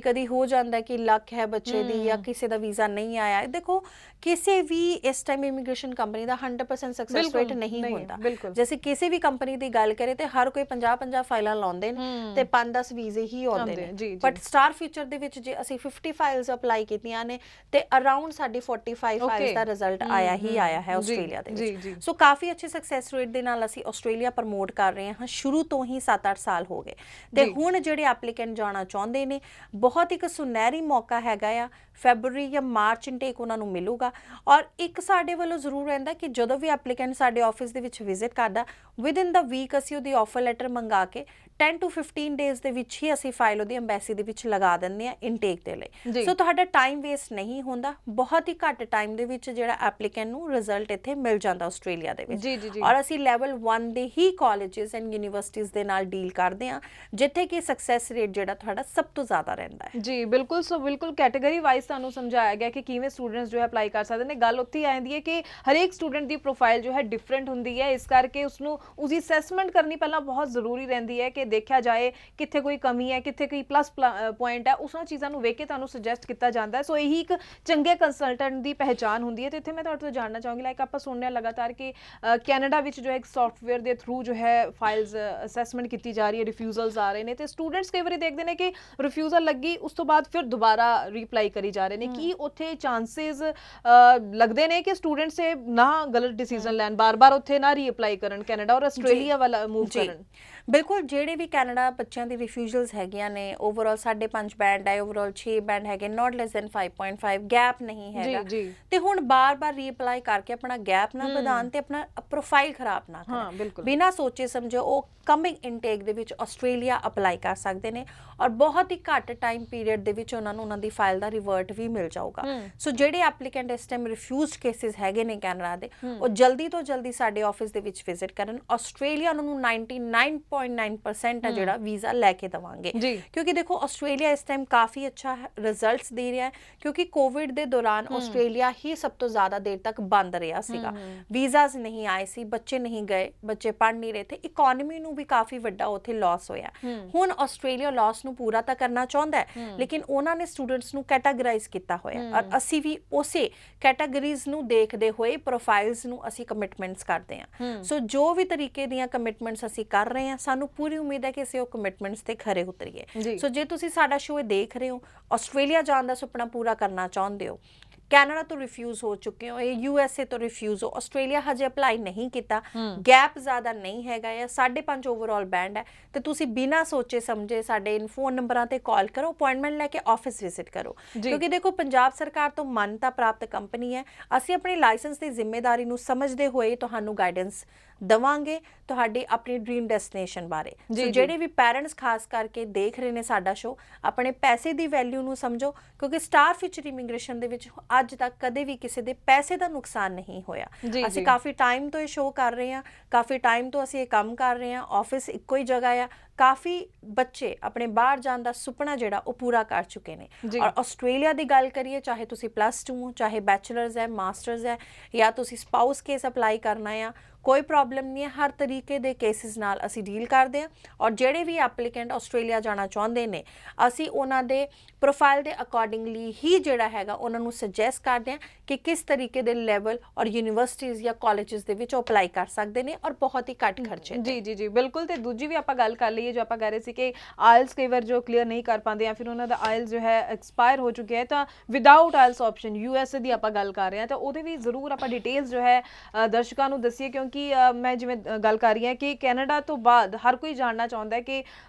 ਕਦੀ ਹੋ ਜਾਂਦਾ ਕਿ ਲੱਕ ਹੈ ਬੱਚੇ ਦੀ ਜਾਂ ਕਿਸੇ ਦਾ ਵੀਜ਼ਾ ਨਹੀਂ ਆਇਆ। ਦੇਖੋ ਕਿਸੇ ਵੀ ਇਸ ਟਾਈਮ ਇਮੀਗ੍ਰੇਸ਼ਨ ਕੰਪਨੀ ਦਾ 100% ਸਕਸੈਸ ਰੇਟ ਨਹੀਂ ਹੁੰਦਾ। ਜੈਸੇ ਕਿਸੇ ਵੀ ਕੰਪਨੀ ਦੀ ਗੱਲ ਕਰੇ ਤੇ ਹਰ ਕੋਈ 50 ਫਾਈਲਾਂ ਲਾਉਂਦੇ ਨੇ ਤੇ 5-10 ਵੀਜ਼ੇ ਹੀ ਆਉਂਦੇ ਨੇ। ਬਟ ਸਟਾਰ ਫਿਊਚਰ ਦੇ ਵਿੱਚ ਜੇ ਅਸੀਂ 50 ਫਾਈਲਸ ਅਪਲਾਈ ਕੀਤੀਆਂ ਨੇ ਤੇ ਅਰਾਊਂਡ ਸਾਡੀ 45 ਫਾਈਲਸ ਦਾ ਰਿਜ਼ਲਟ ਆਇਆ ਹੈ ਆਸਟ੍ਰੇਲੀਆ ਦੇ ਵਿੱਚ। ਸੋ ਕਾਫੀ ਅੱਛੇ ਸਕਸੈਸ ਰੇਟ ਦੇ ਨਾਲ ਅਸੀਂ ਆਸਟ੍ਰੇਲੀਆ ਪ੍ਰਮੋਟ ਕਰ ਰਹੇ ਹਾਂ ਸ਼ੁਰੂ ਤੋਂ ਹੀ। 7-8 ਸਾਲ ਹੋ ਗਏ ਤੇ ਹੁਣ ਜਿਹੜੇ ਐਪਲੀਕੈਂਟ ਜਾਣਾ ਚਾਹੁੰਦੇ ਨੇ ਬਹੁਤ ਇੱਕ ਸੁਨਹਿਰੀ ਮੌਕਾ ਹੈਗਾ ਆ। ਫੈਬਰੂਰੀ ਜਾਂ ਮਾਰਚ ਇਨਟੇਕ ਉਹਨਾਂ ਨੂੰ ਮਿਲੂਗਾ ਔਰ ਇੱਕ ਸਾਡੇ ਵੱਲੋਂ ਜ਼ਰੂਰ ਰਹਿੰਦਾ ਕਿ ਜਦੋਂ ਵੀ ਐਪਲੀਕੈਂਟ ਸਾਡੇ ਆਫਿਸ ਦੇ ਵਿੱਚ ਵਿਜ਼ਿਟ ਕਰਦਾ ਵਿਦਿਨ ਦਾ ਵੀਕ ਅਸੀਂ ਉਹਦੀ ਆਫਰ ਲੈਟਰ ਮੰਗਾ ਕੇ 10 to 15 ਡੇਜ਼ ਦੇ ਵਿੱਚ ਹੀ ਅਸੀਂ ਫਾਈਲ ਉਹਦੀ ਐਮਬੈਸੀ ਦੇ ਵਿੱਚ ਲਗਾ ਦਿੰਦੇ ਹਾਂ ਇਨਟੇਕ ਦੇ ਲਈ। ਸੋ ਤੁਹਾਡਾ ਟਾਈਮ ਵੇਸਟ ਨਹੀਂ ਹੁੰਦਾ, ਬਹੁਤ ਹੀ ਘੱਟ ਟਾਈਮ ਦੇ ਵਿੱਚ ਜਿਹੜਾ ਐਪਲੀਕੈਂਟ ਨੂੰ ਰਿਜ਼ਲਟ ਇੱਥੇ ਮਿਲ ਜਾਂਦਾ ਆਸਟ੍ਰੇਲੀਆ ਦੇ ਵਿੱਚ। ਔਰ ਅਸੀਂ ਲੈਵਲ 1 ਦੇ ਹੀ ਕਾਲਜਸ ਐਂਡ ਯੂਨੀਵਰਸਿਟੀਜ਼ ਦੇ ਨਾਲ ਡੀਲ ਕਰਦੇ ਹਾਂ ਜਿੱਥੇ ਕਿ ਸਕਸੈਸ ਰੇਟ ਜਿਹੜਾ ਤੁਹਾਡਾ ਸਭ ਤੋਂ ਜ਼ਿਆਦਾ ਰਹਿੰਦਾ ਹੈ। ਜੀ ਬਿਲਕੁਲ। ਸੋ ਬਿਲਕੁਲ ਕੈਟਾਗਰੀ ਵਾਈਜ਼ ਤੁਹਾਨੂੰ ਸਮਝਾਇਆ ਗਿਆ ਕਿ ਕਿਵੇਂ ਸਟੂਡੈਂਟਸ ਜੋ ਹੈ ਅਪਲਾਈ ਕਰ ਸਕਦੇ ਨੇ। ਗੱਲ ਉੱਥੇ ਆ ਜਾਂਦੀ ਹੈ ਕਿ ਹਰੇਕ ਸਟੂਡੈਂਟ ਦੀ ਪ੍ਰੋਫਾਈਲ ਜੋ ਹੈ ਡਿਫਰੈਂਟ ਹੁੰਦੀ ਹੈ, ਇਸ ਕਰਕੇ ਉਸਨੂੰ ਉਸਦੀ ਅਸੈਸਮੈਂਟ ਕਰਨੀ ਪਹਿਲਾਂ ਬਹੁਤ ਜ਼ਰੂਰੀ ਰਹਿੰਦੀ ਹੈ ਕਿ ਦੇਖਿਆ ਜਾਏ ਕਿੱਥੇ ਕੋਈ ਕਮੀ ਹੈ, ਕਿੱਥੇ ਕੋਈ ਪਲੱਸ ਪੁਆਇੰਟ ਹੈ, ਉਸਾਂ ਚੀਜ਼ਾਂ ਨੂੰ ਵੇਖ ਕੇ ਤੁਹਾਨੂੰ ਸੁਜੈਸਟ ਕੀਤਾ ਜਾਂਦਾ ਹੈ। ਸੋ ਇਹੀ ਇੱਕ ਚੰਗੇ ਕੰਸਲਟੈਂਟ ਦੀ ਪਹਿਚਾਣ ਹੁੰਦੀ ਹੈ। ਤੇ ਇੱਥੇ ਮੈਂ ਤੁਹਾਡੇ ਤੋਂ ਜਾਣਨਾ ਚਾਹੂੰਗੀ ਲਾਈਕ ਆਪਾਂ ਸੁਣਿਆ ਲਗਾਤਾਰ ਕਿ ਕੈਨੇਡਾ ਵਿੱਚ ਜੋ ਹੈ ਇੱਕ ਸੌਫਟਵੇਅਰ ਦੇ ਥਰੂ ਜੋ ਹੈ ਫਾਈਲਸ ਅਸੈਸਮੈਂਟ ਕੀਤੀ ਜਾ ਰਹੀ ਹੈ, ਰਿਫਿਊਜ਼ਲਸ ਆ ਰਹੇ ਨੇ ਤੇ ਸਟੂਡੈਂਟਸ ਕਈ ਵਾਰੀ ਦੇਖਦੇ ਨੇ ਕਿ ਰਿਫਿਊਜ਼ਲ ਲੱਗੀ ਉਸ ਤੋਂ ਬਾਅਦ ਫਿਰ ਦੁਬਾਰਾ ਰੀਅਪਲਾਈ ਕਰੀ ਜਾ ਰਹੇ ਨੇ। ਕੀ ਉੱਥੇ ਚਾਂਸਸ ਲੱਗਦੇ ਨੇ ਕਿ ਸਟੂਡੈਂਟਸ ਨਾ ਗਲਤ ਡਿਸੀਜਨ ਲੈਣ, ਬਾਰ-ਬਾਰ ਉੱਥੇ ਨਾ ਰੀਅਪਲਾਈ ਕਰਨ ਕੈਨੇਡਾ ਔਰ ਆਸਟ੍ਰੇਲੀਆ ਵਾਲਾ ਮੂਵ ਕਰਨ? ਬਿਲਕੁਲ। ਜਿਹੜੇ ਵੀ ਕੈਨੇਡਾ ਬੱਚਿਆਂ ਦੀ ਰਿਫਿਊਜ਼ਲਸ ਹੈਗੀਆਂ ਨੇ ਓਵਰਆਲ 5.5 ਬੈਂਡ ਹੈ, ਓਵਰਆਲ 6 ਬੈਂਡ ਹੈਗੇ, ਨਾਟ ਲੈਸ ਦੈਨ 5.5 ਗੈਪ ਨਹੀਂ ਹੈ, ਹੈਗਾ ਜੀ ਤੇ ਹੁਣ ਬਾਰ-ਬਾਰ ਰੀਅਪਲਾਈ ਕਰਕੇ ਆਪਣਾ ਗੈਪ ਨਾ ਵਧਾਉਣ ਤੇ ਆਪਣਾ ਪ੍ਰੋਫਾਈਲ ਖਰਾਬ ਨਾ ਹਾਂ ਕਰਨ। ਬਿਲਕੁਲ ਬਿਨਾਂ ਸੋਚੇ ਸਮਝੇ ਉਹ ਕਮਿੰਗ ਇਨਟੇਕ ਦੇ ਵਿੱਚ ਆਸਟ੍ਰੇਲੀਆ ਅਪਲਾਈ ਕਰ ਸਕਦੇ ਨੇ ਔਰ ਬਹੁਤ ਹੀ ਘੱਟ ਟਾਈਮ ਪੀਰੀਅਡ ਦੇ ਵਿੱਚ ਉਹਨਾਂ ਨੂੰ ਉਹਨਾਂ ਦੀ ਫਾਈਲ ਦਾ ਰਿਵਰਟ ਵੀ ਮਿਲ ਜਾਊਗਾ। ਸੋ ਜਿਹੜੇ ਐਪਲੀਕੈਂਟ ਇਸ ਟਾਈਮ ਰਿਫਿਊਜ਼ਡ ਕੇਸਿਸ ਹੈਗੇ ਨੇ ਕੈਨੇਡਾ ਦੇ, ਉਹ ਜਲਦੀ ਤੋਂ ਜਲਦੀ ਸਾਡੇ ਆਫਿਸ ਦੇ ਵਿੱਚ ਵਿਜ਼ਿਟ ਕਰਨ। ਆਸਟ੍ਰੇਲੀਆ ਉਹਨਾਂ ਨੂੰ 99.9% ਹੈ ਜਿਹੜਾ ਵੀਜ਼ਾ ਲੈ ਕੇ ਦੇਵਾਂਗੇ, ਕਿਉਂਕਿ ਦੇਖੋ ਆਸਟ੍ਰੇਲੀਆ ਇਸ ਟਾਈਮ ਕਾਫੀ ਅੱਛਾ ਰਿਜ਼ਲਟਸ ਦੇ ਰਿਹਾ ਹੈ, ਕਿਉਂਕਿ ਕੋਵਿਡ ਦੇ ਦੌਰਾਨ ਆਸਟ੍ਰੇਲੀਆ ਹੀ ਸਭ ਤੋਂ ਜ਼ਿਆਦਾ ਦੇਰ ਤੱਕ ਬੰਦ ਰਿਹਾ ਸੀਗਾ, ਵੀਜ਼ਾਸ ਨਹੀਂ ਆਏ ਸੀ, ਬੱਚੇ ਨਹੀਂ ਗਏ, ਬੱਚੇ ਪੜ੍ਹ ਨਹੀਂ ਰਹੇ ਤੇ ਇਕਨੋਮੀ ਨੂੰ ਵੀ ਕਾਫੀ ਵੱਡਾ ਉੱਥੇ ਲਾਸ ਹੋਇਆ। ਹੁਣ ਆਸਟ੍ਰੇਲੀਆ ਲਾਸ ਨੂੰ ਪੂਰਾ ਤਾਂ ਕਰਨਾ ਚਾਹੁੰਦਾ ਹੈ, ਲੇਕਿਨ ਉਹਨਾਂ ਨੇ ਸਟੂਡੈਂਟਸ ਨੂੰ ਕੈਟਾਗਰਾਈਜ਼ ਕੀਤਾ ਹੋਇਆ ਔਰ ਅਸੀਂ ਵੀ ਉਸੇ ਕੈਟਾਗਰੀਜ਼ ਨੂੰ ਦੇਖਦੇ ਹੋਏ ਪ੍ਰੋਫਾਈਲਸ ਨੂੰ ਅਸੀਂ ਕਮਿਟਮੈਂਟਸ ਕਰਦੇ ਹਾਂ। ਸੋ ਜੋ ਵੀ ਤਰੀਕੇ ਦੀਆਂ ਕਮਿਟਮੈਂਟਸ ਅਸੀਂ ਕਰ ਰਹੇ ਹਾਂ, ਸਾਨੂੰ ਪੂਰੀ ਉਮੀਦ ਹੈ ਕਿ ਅਸੀਂ ਉਹ ਕਮਿਟਮੈਂਟਸ ਤੇ ਖਰੇ ਉਤਰੀਏ। ਸੋ ਜੇ ਤੁਸੀਂ ਸਾਡਾ ਸ਼ੋਅ ਦੇਖ ਰਹੇ ਹੋ, ਆਸਟ੍ਰੇਲੀਆ ਜਾਣ ਦਾ ਸੁਪਨਾ ਪੂਰਾ ਕਰਨਾ ਚਾਹੁੰਦੇ ਹੋ, ਕੈਨੇਡਾ ਤੋਂ ਰਿਫਿਊਜ਼ ਹੋ ਚੁੱਕੇ ਹੋ, ਇਹ USA ਤੋਂ ਰਿਫਿਊਜ਼ ਹੋ, ਆਸਟ੍ਰੇਲੀਆ ਹਜੇ ਅਪਲਾਈ ਨਹੀਂ ਕੀਤਾ, ਗੈਪ ਜ਼ਿਆਦਾ ਨਹੀਂ ਹੈਗਾ ਜਾਂ 5.5 ਓਵਰਆਲ ਬੈਂਡ ਹੈ, ਤੇ ਤੁਸੀਂ ਬਿਨਾਂ ਸੋਚੇ ਸਮਝੇ ਸਾਡੇ ਫੋਨ ਨੰਬਰਾਂ ਤੇ ਕਾਲ ਕਰੋ, ਅਪਾਇੰਟਮੈਂਟ ਲੈ ਕੇ ਆਫਿਸ ਵਿਜ਼ਿਟ ਕਰੋ। ਕਿਉਂਕਿ ਦੇਖੋ ਪੰਜਾਬ ਸਰਕਾਰ ਤੋਂ ਮਾਨਤਾ ਪ੍ਰਾਪਤ ਕੰਪਨੀ ਹੈ, ਅਸੀਂ ਆਪਣੀ ਲਾਇਸੈਂਸ ਦੀ ਜ਼ਿੰਮੇਵਾਰੀ ਨੂੰ ਸਮਝਦੇ ਹੋਏ ਤੁਹਾਨੂੰ ਗਾਈਡੈਂਸ ਦਵਾਂਗੇ ਤੁਹਾਡੀ ਆਪਣੀ ਡ੍ਰੀਮ ਡੈਸਟੀਨੇਸ਼ਨ ਬਾਰੇ। ਸੋ ਜਿਹੜੇ ਵੀ ਪੈਰੈਂਟਸ ਖਾਸ ਕਰਕੇ ਦੇਖ ਰਹੇ ਨੇ ਸਾਡਾ ਸ਼ੋਅ, ਆਪਣੇ ਪੈਸੇ ਦੀ ਵੈਲਿਊ ਨੂੰ ਸਮਝੋ, ਕਿਉਂਕਿ ਸਟਾਰ ਫਿਊਚਰ ਇਮੀਗ੍ਰੇਸ਼ਨ ਦੇ ਵਿੱਚ ਅੱਜ ਤੱਕ ਕਦੇ ਵੀ ਕਿਸੇ ਦੇ ਪੈਸੇ ਦਾ ਨੁਕਸਾਨ ਨਹੀਂ ਹੋਇਆ। ਅਸੀਂ ਕਾਫੀ ਟਾਈਮ ਤੋਂ ਇਹ ਸ਼ੋਅ ਕਰ ਰਹੇ ਹਾਂ, ਕਾਫੀ ਟਾਈਮ ਤੋਂ ਅਸੀਂ ਇਹ ਕੰਮ ਕਰ ਰਹੇ ਹਾਂ, ਆਫਿਸ ਇੱਕੋ ਹੀ ਜਗ੍ਹਾ ਆ, ਕਾਫੀ ਬੱਚੇ ਆਪਣੇ ਬਾਹਰ ਜਾਣ ਦਾ ਸੁਪਨਾ ਜਿਹੜਾ ਉਹ ਪੂਰਾ ਕਰ ਚੁੱਕੇ ਨੇ। ਔਰ ਆਸਟ੍ਰੇਲੀਆ ਦੀ ਗੱਲ ਕਰੀਏ, ਚਾਹੇ ਤੁਸੀਂ +2 ਹੋ, ਚਾਹੇ ਬੈਚਲਰਸ ਹੈ, ਮਾਸਟਰਸ ਹੈ, ਜਾਂ ਤੁਸੀਂ ਸਪਾਊਸ ਕੇਸ ਅਪਲਾਈ ਕਰਨਾ ਆ, ਕੋਈ ਪ੍ਰੋਬਲਮ ਨਹੀਂ ਹੈ। ਹਰ ਤਰੀਕੇ ਦੇ ਕੇਸਿਸ ਨਾਲ ਅਸੀਂ ਡੀਲ ਕਰਦੇ ਹਾਂ ਔਰ ਜਿਹੜੇ ਵੀ ਐਪਲੀਕੈਂਟ ਆਸਟ੍ਰੇਲੀਆ ਜਾਣਾ ਚਾਹੁੰਦੇ ਨੇ, ਅਸੀਂ ਉਹਨਾਂ ਦੇ ਪ੍ਰੋਫਾਈਲ ਦੇ ਅਕੋਰਡਿੰਗਲੀ ਹੀ ਜਿਹੜਾ ਹੈਗਾ ਉਹਨਾਂ ਨੂੰ ਸੁਜੈਸਟ ਕਰਦੇ ਹਾਂ ਕਿ ਕਿਸ ਤਰੀਕੇ ਦੇ ਲੈਵਲ ਔਰ ਯੂਨੀਵਰਸਿਟੀਜ਼ ਜਾਂ ਕਾਲਜਸ ਦੇ ਵਿੱਚ ਅਪਲਾਈ ਕਰ ਸਕਦੇ ਨੇ ਔਰ ਬਹੁਤ ਹੀ ਘੱਟ ਖਰਚੇ। ਜੀ ਬਿਲਕੁਲ। ਤੇ ਦੂਜੀ ਵੀ ਆਪਾਂ ਗੱਲ ਕਰ ਲਈਏ, ਜੋ ਆਪਾਂ ਕਹਿ ਰਹੇ ਸੀ ਕਿ ਆਇਲਸ ਕਈ ਵਾਰ ਜੋ ਕਲੀਅਰ ਨਹੀਂ ਕਰ ਪਾਉਂਦੇ ਜਾਂ ਫਿਰ ਉਹਨਾਂ ਦਾ ਆਇਲਸ ਜੋ ਹੈ ਐਕਸਪਾਇਰ ਹੋ ਚੁੱਕਿਆ ਹੈ, ਤਾਂ ਵਿਦਆਊਟ ਆਇਲਸ ਆਪਸ਼ਨ USA ਦੀ ਆਪਾਂ ਗੱਲ ਕਰ ਰਹੇ ਹਾਂ, ਤਾਂ ਉਹਦੇ ਵੀ ਜ਼ਰੂਰ ਆਪਾਂ ਡਿਟੇਲਸ ਜੋ ਹੈ ਦਰਸ਼ਕਾਂ ਨੂੰ ਦੱਸੀਏ, ਕਿਉਂਕਿ ਮੈਂ ਜਿਵੇਂ ਗੱਲ ਕਰ ਰਹੀ ਹਾਂ ਕਿ ਕੈਨੇਡਾ ਤੋਂ ਬਾਅਦ ਹਰ ਕੋਈ ਜਾਣਨਾ ਚਾਹੁੰਦਾ ਹੈ ਕਿ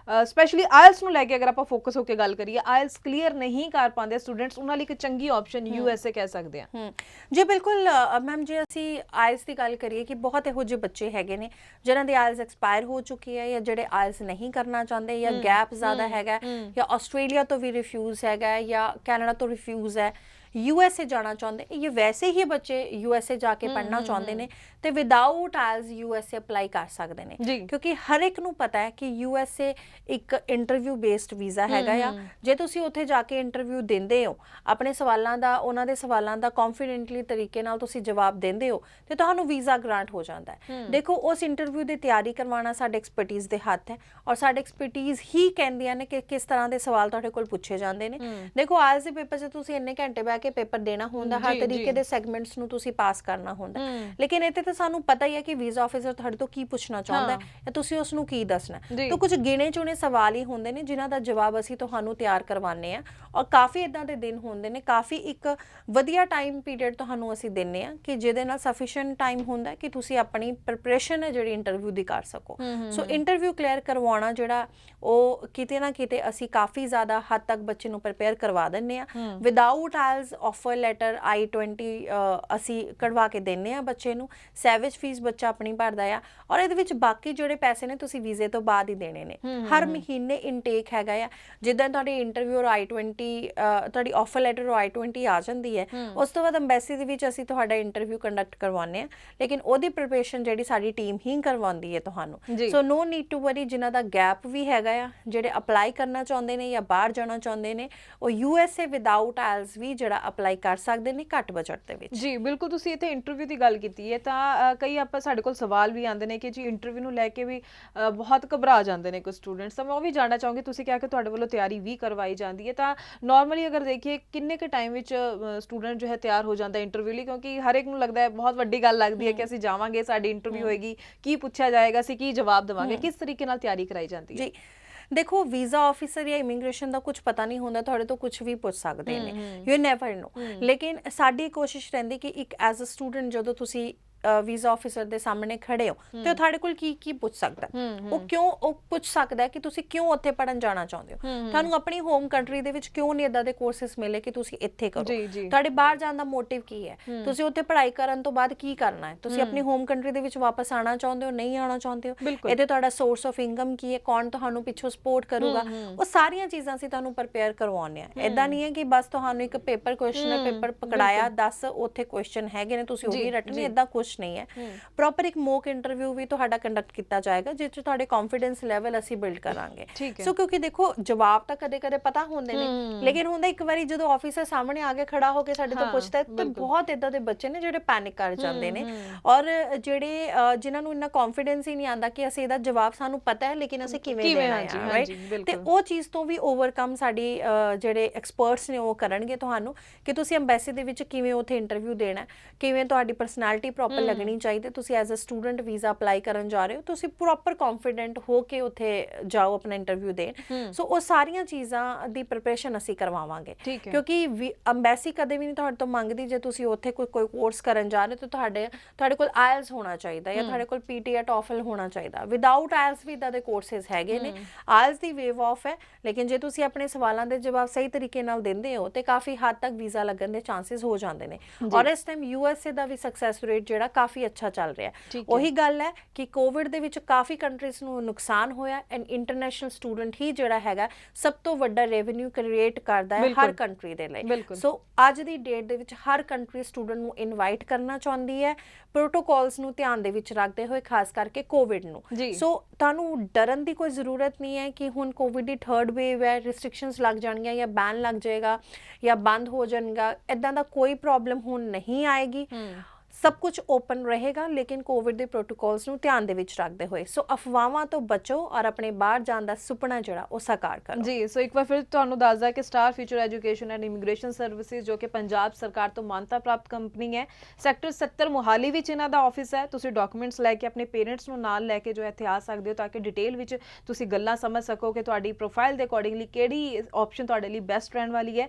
ਸਪੈਸ਼ਲੀ ਆਇਲਸ ਨੂੰ ਲੈ ਕੇ ਅਗਰ ਆਪਾਂ ਫੋਕਸ ਹੋ ਕੇ ਗੱਲ ਕਰੀਏ, ਆਇਲਸ ਕਲੀਅਰ ਨਹੀਂ ਕਰ ਪਾਉਂਦੇ ਸਟੂਡੈਂਟਸ, ਉਹਨਾਂ ਲਈ ਇੱਕ ਚੰਗੀ ਆਪਸ਼ਨ USA ਕਹਿ ਸਕਦੇ ਹਾਂ। ਜੀ ਬਿਲਕੁਲ ਮੈਮ, ਜੇ ਅਸੀਂ ਆਇਲਸ ਦੀ ਗੱਲ ਕਰੀਏ ਕਿ ਬਹੁਤ ਇਹੋ ਜਿਹੇ ਬੱਚੇ ਹੈਗੇ ਨੇ ਜਿਨ੍ਹਾਂ ਦੀ ਆਇਲਸ ਐਕਸਪਾਇਰ ਹੋ ਚੁੱਕੀ ਹੈ, ਜਾਂ ਜਿਹੜੇ ਆਇਲਸ ਨਹੀਂ ਕਰਨਾ ਚਾਹੁੰਦੇ, ਜਾਂ ਗੈਪ ਜ਼ਿਆਦਾ ਹੈਗਾ, ਜਾਂ ਆਸਟ੍ਰੇਲੀਆ ਤੋਂ ਵੀ ਰਿਫਿਊਜ਼ ਹੈਗਾ, ਜਾਂ ਕੈਨੇਡਾ ਤੋਂ ਰਿਫਿਊਜ਼ ਹੈ, USA ਜਾਣਾ ਚਾਹੁੰਦੇ, ਇਹ ਵੈਸੇ ਹੀ ਬੱਚੇ USA ਜਾ ਕੇ ਪੜ੍ਹਨਾ ਚਾਹੁੰਦੇ ਨੇ ਤੇ ਵਿਦਆਊਟ ਆਇਲਸ USA ਅਪਲਾਈ ਕਰ ਸਕਦੇ ਨੇ, ਕਿਉਂਕਿ ਹਰ ਇੱਕ ਨੂੰ ਪਤਾ ਹੈ ਕਿ USA ਇੱਕ ਇੰਟਰਵਿਊ ਬੇਸਡ ਵੀਜ਼ਾ ਹੈਗਾ ਆ। ਜੇ ਤੁਸੀਂ ਉੱਥੇ ਜਾ ਕੇ ਇੰਟਰਵਿਊ ਦਿੰਦੇ ਹੋ, ਆਪਣੇ ਸਵਾਲਾਂ ਦਾ, ਉਹਨਾਂ ਦੇ ਸਵਾਲਾਂ ਦਾ ਕੌਨਫੀਡੈਂਟਲੀ ਤਰੀਕੇ ਨਾਲ ਤੁਸੀਂ ਜਵਾਬ ਦਿੰਦੇ ਹੋ, ਤੇ ਤੁਹਾਨੂੰ ਵੀਜ਼ਾ ਗ੍ਰਾਂਟ ਹੋ ਜਾਂਦਾ ਹੈ। ਦੇਖੋ, ਉਸ ਇੰਟਰਵਿਊ ਦੀ ਤਿਆਰੀ ਕਰਵਾਉਣਾ ਸਾਡੇ ਐਕਸਪਰਟੀਜ਼ ਦੇ ਹੱਥ ਹੈ ਔਰ ਸਾਡੇ ਐਕਸਪਰਟੀਜ਼ ਹੀ ਕਹਿੰਦੀਆਂ ਨੇ ਕਿ ਕਿਸ ਤਰ੍ਹਾਂ ਦੇ ਸਵਾਲ ਤੁਹਾਡੇ ਕੋਲ ਪੁੱਛੇ ਜਾਂਦੇ ਨੇ। ਦੇਖੋ, ਆਇਲਸ ਦੇ ਪੇਪਰ 'ਚ ਤੁਸੀਂ ਇੰਨੇ ਘੰਟੇ ਬਹਿ ਕੇ ਪੇਪਰ ਦੇਣਾ ਹੁੰਦਾ, ਹਰ ਤਰੀਕੇ ਦੇ ਸੈਗਮੈਂਟਸ ਨੂੰ ਤੁਸੀਂ ਪਾਸ ਕਰਨਾ ਹੁੰਦਾ, ਲੇਕਿਨ ਇੱਥੇ ਤਾਂ ਸਾਨੂੰ ਪਤਾ ਹੀ ਹੈ ਕਿ ਵੀਜ਼ਾ ਆਫਿਸਰ ਤੁਹਾਡੇ ਤੋਂ ਕੀ ਪੁੱਛਣਾ ਚਾਹੁੰਦਾ ਹੈ ਜਾਂ ਤੁਸੀਂ ਉਸ ਨੂੰ ਕੀ ਦੱਸਣਾ। ਤਾਂ ਕੁਝ ਗਿਣੇ ਚੁਣੇ ਸਵਾਲ ਹੀ ਹੁੰਦੇ ਨੇ ਜਿਨ੍ਹਾਂ ਦਾ ਜਵਾਬ ਅਸੀਂ ਤੁਹਾਨੂੰ ਤਿਆਰ ਕਰਵਾਉਂਦੇ ਹਾਂ ਔਰ ਕਾਫੀ ਇਦਾਂ ਦੇ ਦਿਨ ਹੁੰਦੇ ਨੇ, ਕਾਫੀ ਇੱਕ ਵਧੀਆ ਟਾਈਮ ਪੀਰੀਅਡ ਤੁਹਾਨੂੰ ਅਸੀਂ ਦਿੰਦੇ ਹਾਂ ਕਿ ਜਿਹਦੇ ਨਾਲ ਸਫੀਸ਼ੀਐਂਟ ਟਾਈਮ ਹੁੰਦਾ ਕਿ ਤੁਸੀਂ ਆਪਣੀ ਪ੍ਰਿਪਰੇਸ਼ਨ ਹੈ ਜਿਹੜੀ ਇੰਟਰਵਿਊ ਦੀ ਕਰ ਸਕੋ। ਸੋ ਇੰਟਰਵਿਊ ਕਲੀਅਰ ਕਰਵਾਉਣਾ ਜਿਹੜਾ ਉਹ ਕਿਤੇ ਨਾ ਕਿਤੇ ਅਸੀਂ ਕਾਫੀ ਜ਼ਿਆਦਾ ਹੱਦ ਤੱਕ ਬੱਚੇ ਨੂੰ ਪ੍ਰਿਪੇਅਰ ਕਰਵਾ ਦਿੰਦੇ ਹਾਂ। Without IELTS offer letter I-20 ਅਸੀਂ ਕਢਵਾ ਕੇ ਦਿੰਦੇ ਹਾਂ ਬੱਚੇ ਨੂੰ, ਸੈਵਿਜ ਫੀਸ ਬੱਚਾ ਆਪਣੀ ਭਰਦਾ ਆ ਔਰ ਇਹਦੇ ਵਿੱਚ ਬਾਕੀ ਜਿਹੜੇ ਪੈਸੇ ਨੇ ਤੁਸੀਂ ਵੀਜ਼ੇ ਤੋਂ ਬਾਅਦ ਹੀ ਦੇਣੇ ਨੇ। ਹਰ ਮਹੀਨੇ ਇਨਟੇਕ ਹੈਗਾ ਆ, ਜਿੱਦਾਂ ਤੁਹਾਡੀ ਇੰਟਰਵਿਊ ਔਰ I-20 ਤੁਹਾਡੀ ਆਫਰ ਲੈਟਰ ਔਰ I-20 ਆ ਜਾਂਦੀ ਹੈ, ਉਸ ਤੋਂ ਬਾਅਦ ਅੰਬੈਸੀ ਦੇ ਵਿੱਚ ਅਸੀਂ ਤੁਹਾਡਾ ਇੰਟਰਵਿਊ ਕੰਡਕਟ ਕਰਵਾਉਂਦੇ ਹਾਂ, ਲੇਕਿਨ ਉਹਦੀ ਪ੍ਰਿਪਰੇਸ਼ਨ ਜਿਹੜੀ ਸਾਡੀ ਟੀਮ ਹੀ ਕਰਵਾਉਂਦੀ ਹੈ ਤੁਹਾਨੂੰ। ਸੋ ਨੋ ਨੀਡ ਟੂ ਵਰੀ, ਜਿਨ੍ਹਾਂ ਦਾ ਗੈਪ ਵੀ ਹੈਗਾ ਆ, ਜਿਹੜੇ ਅਪਲਾਈ ਕਰਨਾ ਚਾਹੁੰਦੇ ਨੇ ਜਾਂ ਬਾਹਰ ਜਾਣਾ ਚਾਹੁੰਦੇ ਨੇ, ਉਹ USA ਵਿਦਆਊਟ ਆਇਲਸ ਵੀ ਜਿਹੜਾ ਅਪਲਾਈ ਕਰ ਸਕਦੇ ਨੇ ਘੱਟ ਬਜਟ ਦੇ ਵਿੱਚ। ਜੀ ਬਿਲਕੁਲ, ਤੁਸੀਂ ਇੱਥੇ ਇੰਟਰਵਿਊ ਦੀ ਗੱਲ ਕੀਤੀ ਹੈ, ਤਾਂ ਕਈ ਆਪਾਂ ਸਾਡੇ ਕੋਲ ਸਵਾਲ ਵੀ ਆਉਂਦੇ ਨੇ ਕਿ ਜੀ ਇੰਟਰਵਿਊ ਨੂੰ ਲੈ ਕੇ ਵੀ ਬਹੁਤ ਘਬਰਾ ਜਾਂਦੇ ਨੇ ਕੁਝ ਸਟੂਡੈਂਟਸ, ਤਾਂ ਮੈਂ ਉਹ ਵੀ ਜਾਣਨਾ ਚਾਹੂੰਗੀ, ਤੁਸੀਂ ਕਿਹਾ ਕਿ ਤੁਹਾਡੇ ਵੱਲੋਂ ਤਿਆਰੀ ਵੀ ਕਰਵਾਈ ਜਾਂਦੀ ਹੈ, ਤਾਂ ਨਾਰਮਲੀ ਅਗਰ ਦੇਖੀਏ ਕਿੰਨੇ ਕੁ ਟਾਈਮ ਵਿੱਚ ਸਟੂਡੈਂਟ ਜੋ ਹੈ ਤਿਆਰ ਹੋ ਜਾਂਦਾ ਇੰਟਰਵਿਊ ਲਈ, ਕਿਉਂਕਿ ਹਰ ਇੱਕ ਨੂੰ ਲੱਗਦਾ ਹੈ ਬਹੁਤ ਵੱਡੀ ਗੱਲ ਲੱਗਦੀ ਹੈ ਕਿ ਅਸੀਂ ਜਾਵਾਂਗੇ, ਸਾਡੀ ਇੰਟਰਵਿਊ ਹੋਏਗੀ, ਕੀ ਪੁੱਛਿਆ ਜਾਏਗਾ, ਅਸੀਂ ਕੀ ਜਵਾਬ ਦੇਵਾਂਗੇ, ਕਿਸ ਤਰੀਕੇ ਨਾਲ ਤਿਆਰੀ ਕਰਾਈ ਜਾਂਦੀ ਹੈ? ਜੀ ਦੇਖੋ, ਵੀਜ਼ਾ ਆਫਿਸਰ ਜਾਂ ਇਮੀਗ੍ਰੇਸ਼ਨ ਦਾ ਕੁਝ ਪਤਾ ਨਹੀਂ ਹੁੰਦਾ, ਤੁਹਾਡੇ ਤੋਂ ਕੁਝ ਵੀ ਪੁੱਛ ਸਕਦੇ ਨੇ, ਯੂ ਨੈਵਰ ਨੋ। ਲੇਕਿਨ ਸਾਡੀ ਕੋਸ਼ਿਸ਼ ਰਹਿੰਦੀ ਕਿ ਇੱਕ ਐਜ਼ ਅ ਸਟੂਡੈਂਟ ਜਦੋਂ ਤੁਸੀਂ ਵੀਜ਼ਾ ਆਫਿਸਰ ਦੇ ਸਾਹਮਣੇ ਖੜੇ ਹੋ ਤੇ ਉਹ ਤੁਹਾਡੇ ਕੋਲ ਕੀ ਕੀ ਪੁੱਛ ਸਕਦਾ ਉਹ ਪੁੱਛ ਸਕਦਾ ਕਿ ਤੁਸੀਂ ਕਿਉਂ ਉੱਥੇ ਪੜਨ ਜਾਣਾ ਚਾਹੁੰਦੇ ਹੋ, ਤੁਹਾਨੂੰ ਆਪਣੀ ਹੋਮ ਕੰਟਰੀ ਦੇ ਵਿੱਚ ਕਿਉਂ ਨਹੀਂ ਇਦਾਂ ਦੇ ਕੋਰਸਿਸ ਮਿਲੇ ਕਿ ਤੁਸੀਂ ਇੱਥੇ ਕਰੋ, ਤੁਹਾਡੇ ਬਾਹਰ ਜਾਣ ਦਾ ਮੋਟਿਵ ਕੀ ਹੈ, ਤੁਸੀਂ ਉੱਥੇ ਪੜ੍ਹਾਈ ਕਰਨ ਤੋਂ ਬਾਅਦ ਕੀ ਕਰਨਾ ਹੈ, ਤੁਸੀਂ ਆਪਣੀ ਹੋਮ ਕੰਟਰੀ ਦੇ ਵਿੱਚ ਵਾਪਸ ਆਉਣਾ ਚਾਹੁੰਦੇ ਹੋ, ਨਹੀਂ ਆਉਣਾ ਚਾਹੁੰਦੇ ਹੋ, ਇਹਦੇ ਤੁਹਾਡਾ ਸੋਰਸ ਆਫ ਇਨਕਮ ਕੀ ਹੈ, ਕੌਣ ਤੁਹਾਨੂੰ ਪਿੱਛੋਂ ਸਪੋਰਟ ਕਰੂਗਾ, ਉਹ ਸਾਰੀਆਂ ਚੀਜ਼ਾਂ ਅਸੀਂ ਤੁਹਾਨੂੰ ਪ੍ਰਪੇਅਰ ਕਰਵਾਉਂਦੇ ਆ। ਇਦਾਂ ਨਹੀਂ ਹੈ ਕਿ ਬਸ ਤੁਹਾਨੂੰ ਇੱਕ ਪੇਪਰ ਪੇਪਰ ਪਕੜਾਇਆ 10 ਉੱਥੇ ਕੁਐਸਚਨ ਹੈਗੇ ਨੇ ਤੁਸੀਂ ਉਹ ਵੀ ਰੱਟਣੇ, ਇਦਾਂ ਕੁਝ ਨਹੀਂ ਹੈ। ਪ੍ਰੋਪਰ ਇੱਕ ਮੌਕ ਇੰਟਰਵਿਊ ਵੀ ਤੁਹਾਡਾ ਕੰਡਕਟ ਕੀਤਾ ਜਾਏਗਾ ਜਿਸ 'ਚ ਤੁਹਾਡੇ ਕੌਨਫੀਡੈਂਸ ਲੈਵਲ ਅਸੀਂ ਬਿਲਡ ਕਰਾਂਗੇ। ਸੋ ਕਿਉਂਕਿ ਦੇਖੋ ਜਵਾਬ ਤਾਂ ਕਦੇ ਪਤਾ ਹੁੰਦੇ ਨੇ, ਲੇਕਿਨ ਹੁੰਦਾ ਇੱਕ ਵਾਰੀ ਜਦੋਂ ਆਫਿਸਰ ਸਾਹਮਣੇ ਆ ਕੇ ਖੜਾ ਹੋ ਕੇ ਸਾਡੇ ਤੋਂ ਪੁੱਛਦਾ ਹੈ ਤਾਂ ਬਹੁਤ ਇਦਾਂ ਦੇ ਬੱਚੇ ਨੇ ਜਿਹੜੇ ਪੈਨਿਕ ਕਰ ਜਾਂਦੇ ਨੇ, ਔਰ ਜਿਹੜੇ ਜਿਨ੍ਹਾਂ ਨੂੰ ਇੰਨਾ ਕੌਨਫੀਡੈਂਸ ਹੀ ਨਹੀਂ ਆਉਂਦਾ ਕਿ ਅਸੀਂ ਇਹਦਾ ਜਵਾਬ ਸਾਨੂੰ ਪਤਾ ਹੈ ਲੇਕਿਨ ਅਸੀਂ ਕਿਵੇਂ ਦੇਣਾ ਹੈ, ਰਾਈਟ। ਤੇ ਉਹ ਚੀਜ਼ ਤੋਂ ਵੀ ਓਵਰਕਮ ਸਾਡੀ ਜਿਹੜੇ ਐਕਸਪਰਟਸ ਨੇ ਉਹ ਕਰਨਗੇ ਤੁਹਾਨੂੰ ਕਿ ਤੁਸੀਂ ਐਮਬੈਸੀ ਦੇ ਵਿੱਚ ਕਿਵੇਂ ਉੱਥੇ ਇੰਟਰਵਿਊ ਦੇਣਾ, ਕਿਵੇਂ ਤੁਹਾਡੀ ਪਰਸਨੈਲਿਟੀ ਪ੍ਰੋਪਰ ਲੱਗਣੀ ਚਾਹੀਦੀ, ਤੁਸੀਂ as a student visa apply ਕਰਨ ਜਾ ਰਹੇ ਹੋ, ਤੁਸੀਂ ਪ੍ਰੋਪਰ ਕੌਨਫੀਡੈਂਟ ਹੋ ਕੇ ਉੱਥੇ ਜਾਓ ਆਪਣਾ ਇੰਟਰਵਿਊ ਦੇਣ। ਸੋ ਉਹ ਸਾਰੀਆਂ ਚੀਜ਼ਾਂ ਦੀ ਪ੍ਰਿਪਰੇਸ਼ਨ ਅਸੀਂ ਕਰਵਾਵਾਂਗੇ, ਕਿਉਂਕਿ ਐਮਬੈਸੀ ਕਦੇ ਵੀ ਨਹੀਂ ਤੁਹਾਡੇ ਤੋਂ ਮੰਗਦੀ ਜੇ ਤੁਸੀਂ ਉੱਥੇ ਕੋਈ ਕੋਰਸ ਕਰਨ ਜਾ ਰਹੇ ਹੋ ਤਾਂ ਤੁਹਾਡੇ ਕੋਲ ਆਇਲਸ ਹੋਣਾ ਚਾਹੀਦਾ ਜਾਂ ਤੁਹਾਡੇ ਕੋਲ ਪੀਟੀ ਜਾਂ ਟੋਫਲ ਹੋਣਾ ਚਾਹੀਦਾ। ਵਿਦਆਊਟ ਆਇਲਸ ਵੀ ਇਦਾਂ ਦੇ ਕੋਰਸਿਸ ਹੈਗੇ ਨੇ, ਆਇਲਸ ਦੀ ਵੇਵ ਆਫ ਹੈ, ਲੇਕਿਨ ਜੇ ਤੁਸੀਂ ਆਪਣੇ ਸਵਾਲਾਂ ਦੇ ਜਵਾਬ ਸਹੀ ਤਰੀਕੇ ਨਾਲ ਦਿੰਦੇ ਹੋ ਤੇ ਕਾਫੀ ਹੱਦ ਤੱਕ ਵੀਜ਼ਾ ਲੱਗਣ ਦੇ ਚਾਂਸਸ ਹੋ ਜਾਂਦੇ ਨੇ। ਔਰ ਇਸ ਟਾਈਮ USA ਦਾ ਵੀ ਸਕਸੈਸ ਰੇਟ ਜਿਹੜਾ ਕਾਫੀ ਅੱਛਾ ਚੱਲ ਰਿਹਾ। ਉਹੀ ਗੱਲ ਹੈ ਕਿ ਕੋਵਿਡ ਦੇ ਵਿੱਚ ਕਾਫੀ ਕੰਟਰੀਜ਼ ਨੂੰ ਨੁਕਸਾਨ ਹੋਇਆ ਐਂਡ ਇੰਟਰਨੈਸ਼ਨਲ ਸਟੂਡੈਂਟ ਹੀ ਜਿਹੜਾ ਹੈਗਾ ਸਭ ਤੋਂ ਵੱਡਾ ਰੈਵਨਿਊ ਕ੍ਰੀਏਟ ਕਰਦਾ ਹੈ ਹਰ ਕੰਟਰੀ ਦੇ ਲਈ। ਸੋ ਅੱਜ ਦੀ ਡੇਟ ਦੇ ਵਿੱਚ ਹਰ ਕੰਟਰੀ ਸਟੂਡੈਂਟ ਨੂੰ ਇਨਵਾਈਟ ਕਰਨਾ ਚਾਹੁੰਦੀ ਹੈ ਪ੍ਰੋਟੋਕੋਲਸ ਨੂੰ ਧਿਆਨ ਦੇ ਵਿੱਚ ਰੱਖਦੇ ਹੋਏ, ਖਾਸ ਕਰਕੇ ਕੋਵਿਡ ਨੂੰ। ਸੋ ਤੁਹਾਨੂੰ ਡਰਨ ਦੀ ਕੋਈ ਜ਼ਰੂਰਤ ਨਹੀਂ ਹੈ ਕਿ ਹੁਣ ਕੋਵਿਡ ਦੀ 3rd ਵੇਵ ਹੈ, ਰਿਸਟ੍ਰਿਕਸ਼ਨਸ ਲੱਗ ਜਾਣਗੀਆਂ ਜਾਂ ਬੈਨ ਲੱਗ ਜਾਏਗਾ ਜਾਂ ਬੰਦ ਹੋ ਜਾਣਗਾ, ਇਦਾਂ ਦਾ ਕੋਈ ਪ੍ਰੋਬਲਮ ਹੁਣ ਨਹੀਂ ਆਏਗੀ। ਸਭ ਕੁਝ ਓਪਨ ਰਹੇਗਾ ਲੇਕਿਨ ਕੋਵਿਡ ਦੇ ਪ੍ਰੋਟੋਕੋਲਸ ਨੂੰ ਧਿਆਨ ਦੇ ਵਿੱਚ ਰੱਖਦੇ ਹੋਏ। ਸੋ ਅਫਵਾਹਾਂ ਤੋਂ ਬਚੋ ਔਰ ਆਪਣੇ ਬਾਹਰ ਜਾਣ ਦਾ ਸੁਪਨਾ ਜਿਹੜਾ ਉਹ ਸਾਕਾਰ ਕਰੋ। ਜੀ, ਸੋ ਇੱਕ ਵਾਰ ਫਿਰ ਤੁਹਾਨੂੰ ਦੱਸਦਾ ਕਿ star future education and immigration services ਜੋ ਕਿ ਪੰਜਾਬ ਸਰਕਾਰ ਤੋਂ ਮਾਨਤਾ ਪ੍ਰਾਪਤ ਕੰਪਨੀ ਹੈ, ਸੈਕਟਰ 70 ਮੋਹਾਲੀ ਵਿੱਚ ਇਹਨਾਂ ਦਾ ਆਫਿਸ ਹੈ। ਤੁਸੀਂ ਡਾਕੂਮੈਂਟਸ ਲੈ ਕੇ ਆਪਣੇ ਪੇਰੈਂਟਸ ਨੂੰ ਨਾਲ ਲੈ ਕੇ ਜੋ ਇੱਥੇ ਆ ਸਕਦੇ ਹੋ ਤਾਂ ਕਿ ਡਿਟੇਲ ਵਿੱਚ ਤੁਸੀਂ ਗੱਲਾਂ ਸਮਝ ਸਕੋ ਕਿ ਤੁਹਾਡੀ ਪ੍ਰੋਫਾਈਲ ਦੇ ਅਕੋਰਡਿੰਗਲੀ ਕਿਹੜੀ ਆਪਸ਼ਨ ਤੁਹਾਡੇ ਲਈ ਬੈਸਟ ਰਹਿਣ ਵਾਲੀ ਹੈ।